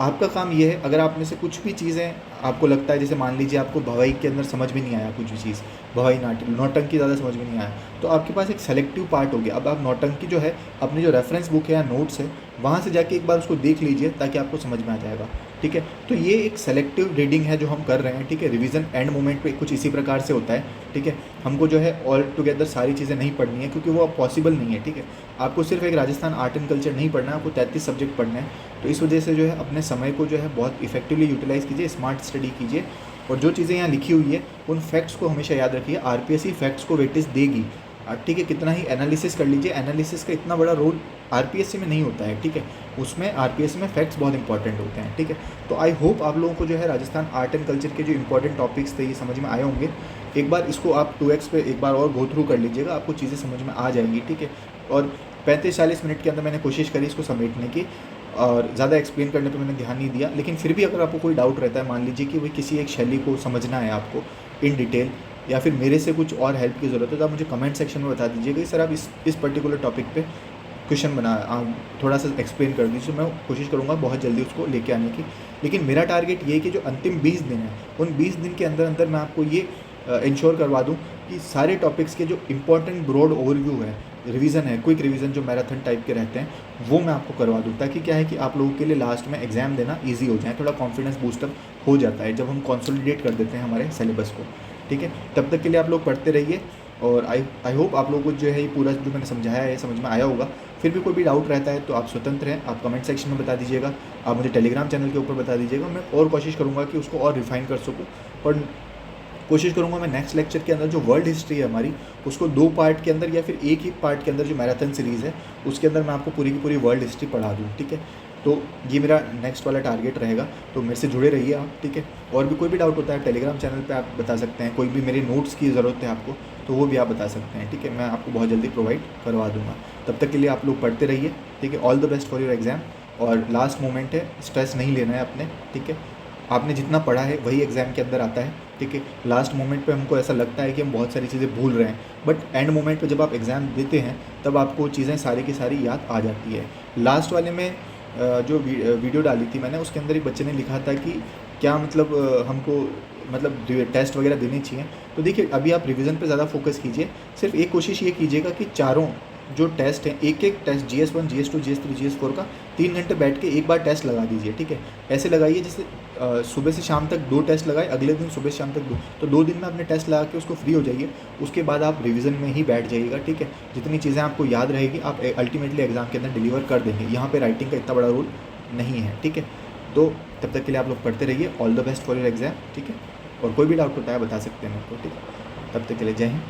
आपका काम ये है, अगर आप में से कुछ भी चीज़ें आपको लगता है, जैसे मान लीजिए आपको भवाई के अंदर समझ में नहीं आया कुछ भी चीज़, भवाई नाट्य नौटंकी ज़्यादा समझ में नहीं आया, तो आपके पास एक सेलेक्टिव पार्ट हो गया। अब आप नौटंकी जो है अपनी जो रेफरेंस बुक है या नोट्स है वहाँ से जाके एक बार उसको देख लीजिए ताकि आपको समझ में आ जाएगा, ठीक है। तो ये एक सेलेक्टिव रीडिंग है जो हम कर रहे हैं, ठीक है। रिवीजन एंड मोमेंट पे कुछ इसी प्रकार से होता है, ठीक है। हमको जो है ऑल टुगेदर सारी चीज़ें नहीं पढ़नी है क्योंकि वो अब पॉसिबल नहीं है, ठीक है। आपको सिर्फ एक राजस्थान आर्ट एंड कल्चर नहीं पढ़ना है, आपको 33 सब्जेक्ट पढ़ने हैं। तो इस वजह से जो है अपने समय को जो है बहुत इफेक्टिवली यूटिलाइज़ कीजिए, स्मार्ट स्टडी कीजिए, और जो चीज़ें यहाँ लिखी हुई है उन फैक्ट्स को हमेशा याद रखिए। आरपीएससी फैक्ट्स को वेटेज देगी, ठीक है। कितना ही एनालिसिस कर लीजिए, एनालिसिस का इतना बड़ा रोल आरपीएससी में नहीं होता है, ठीक है। उसमें आरपीएससी में फैक्ट्स बहुत इंपॉर्टेंट होते हैं, ठीक है। तो आई होप आप लोगों को जो है राजस्थान आर्ट एंड कल्चर के जो इंपॉर्टेंट टॉपिक्स थे ये समझ में आए होंगे। एक बार इसको आप 2x पे एक बार और गो थ्रू कर लीजिएगा, आपको चीज़ें समझ में आ जाएंगी, ठीक है। और 35-40 मिनट के अंदर मैंने कोशिश करी इसको समेटने की, और ज़्यादा एक्सप्लेन करने पे मैंने ध्यान नहीं दिया। लेकिन फिर भी अगर आपको कोई डाउट रहता है, मान लीजिए कि भाई किसी एक शैली को समझना है आपको इन डिटेल, या फिर मेरे से कुछ और हेल्प की ज़रूरत है, तो आप मुझे कमेंट सेक्शन में बता दीजिएगा कि सर आप इस पर्टिकुलर टॉपिक पे क्वेश्चन बना, थोड़ा सा एक्सप्लेन कर दीजिए। मैं कोशिश करूँगा बहुत जल्दी उसको लेके आने की। लेकिन मेरा टारगेट ये है कि जो अंतिम 20 दिन है उन 20 दिन के अंदर अंदर मैं आपको ये इंश्योर करवा दूँ कि सारे टॉपिक्स के जो इंपॉर्टेंट ब्रॉड ओवरव्यू है, रिवीजन है, क्विक रिवीजन जो मैराथन टाइप के रहते हैं वो मैं आपको करवा दूँ, ताकि क्या है कि आप लोगों के लिए लास्ट में एग्जाम देना ईजी हो जाए, थोड़ा कॉन्फिडेंस बूस्टअप हो जाता है जब हम कंसोलिडेट कर देते हैं हमारे सिलेबस को, ठीक है। तब तक के लिए आप लोग पढ़ते रहिए, और आई होप आप लोगों को जो है ये पूरा जो मैंने समझाया है समझ में आया होगा। फिर भी कोई भी डाउट रहता है तो आप स्वतंत्र हैं, आप कमेंट सेक्शन में बता दीजिएगा, आप मुझे टेलीग्राम चैनल के ऊपर बता दीजिएगा। मैं और कोशिश करूँगा कि उसको और रिफाइन कर सकूँ, और कोशिश करूँगा मैं नेक्स्ट लेक्चर के अंदर जो वर्ल्ड हिस्ट्री है हमारी उसको 2 पार्ट के अंदर या फिर एक ही पार्ट के अंदर जो मैराथन सीरीज़ है उसके अंदर मैं आपको पूरी की पूरी वर्ल्ड हिस्ट्री पढ़ा दूँ, ठीक है। तो ये मेरा नेक्स्ट वाला टारगेट रहेगा, तो मेरे से जुड़े रहिए आप, ठीक है। और भी कोई भी डाउट होता है टेलीग्राम चैनल पे आप बता सकते हैं, कोई भी मेरे नोट्स की ज़रूरत है आपको तो वो भी आप बता सकते हैं, ठीक है। मैं आपको बहुत जल्दी प्रोवाइड करवा दूँगा। तब तक के लिए आप लोग पढ़ते रहिए, ठीक है। All the best for your exam. और लास्ट मोमेंट है, स्ट्रेस नहीं लेना है अपने, ठीक है। आपने जितना पढ़ा है वही एग्ज़ाम के अंदर आता है, ठीक है। लास्ट मोमेंट पे हमको ऐसा लगता है कि हम बहुत सारी चीज़ें भूल रहे हैं, बट एंड मोमेंट पे जब आप एग्ज़ाम देते हैं तब आपको चीज़ें सारी की सारी याद आ जाती है। लास्ट वाले में जो वीडियो डाली थी मैंने उसके अंदर एक बच्चे ने लिखा था कि क्या मतलब हमको मतलब टेस्ट वगैरह देने चाहिए। तो देखिए अभी आप रिवीजन पे ज़्यादा फोकस कीजिए, सिर्फ एक कोशिश ये कीजिएगा कि चारों जो टेस्ट हैं एक test GS1 GS2 GS3 GS4 का 3 घंटे बैठ के एक बार टेस्ट लगा दीजिए, ठीक है। ऐसे लगाइए जैसे सुबह से शाम तक 2 टेस्ट लगाए, अगले दिन सुबह से शाम तक 2, तो 2 दिन में अपने टेस्ट लगा के उसको फ्री हो जाइए। उसके बाद आप रिवीजन में ही बैठ जाइएगा, ठीक है। जितनी चीज़ें आपको याद रहेगी आप अल्टीमेटली एग्जाम के अंदर डिलीवर कर देंगे। यहाँ पर राइटिंग का इतना बड़ा रोल नहीं है, ठीक है। तो तब तक के लिए आप लोग पढ़ते रहिए। All the best for your exam, ठीक है। और कोई भी डाउट होता है बता सकते हैं मेरे को, ठीक है। तब तक के लिए जय हिंद।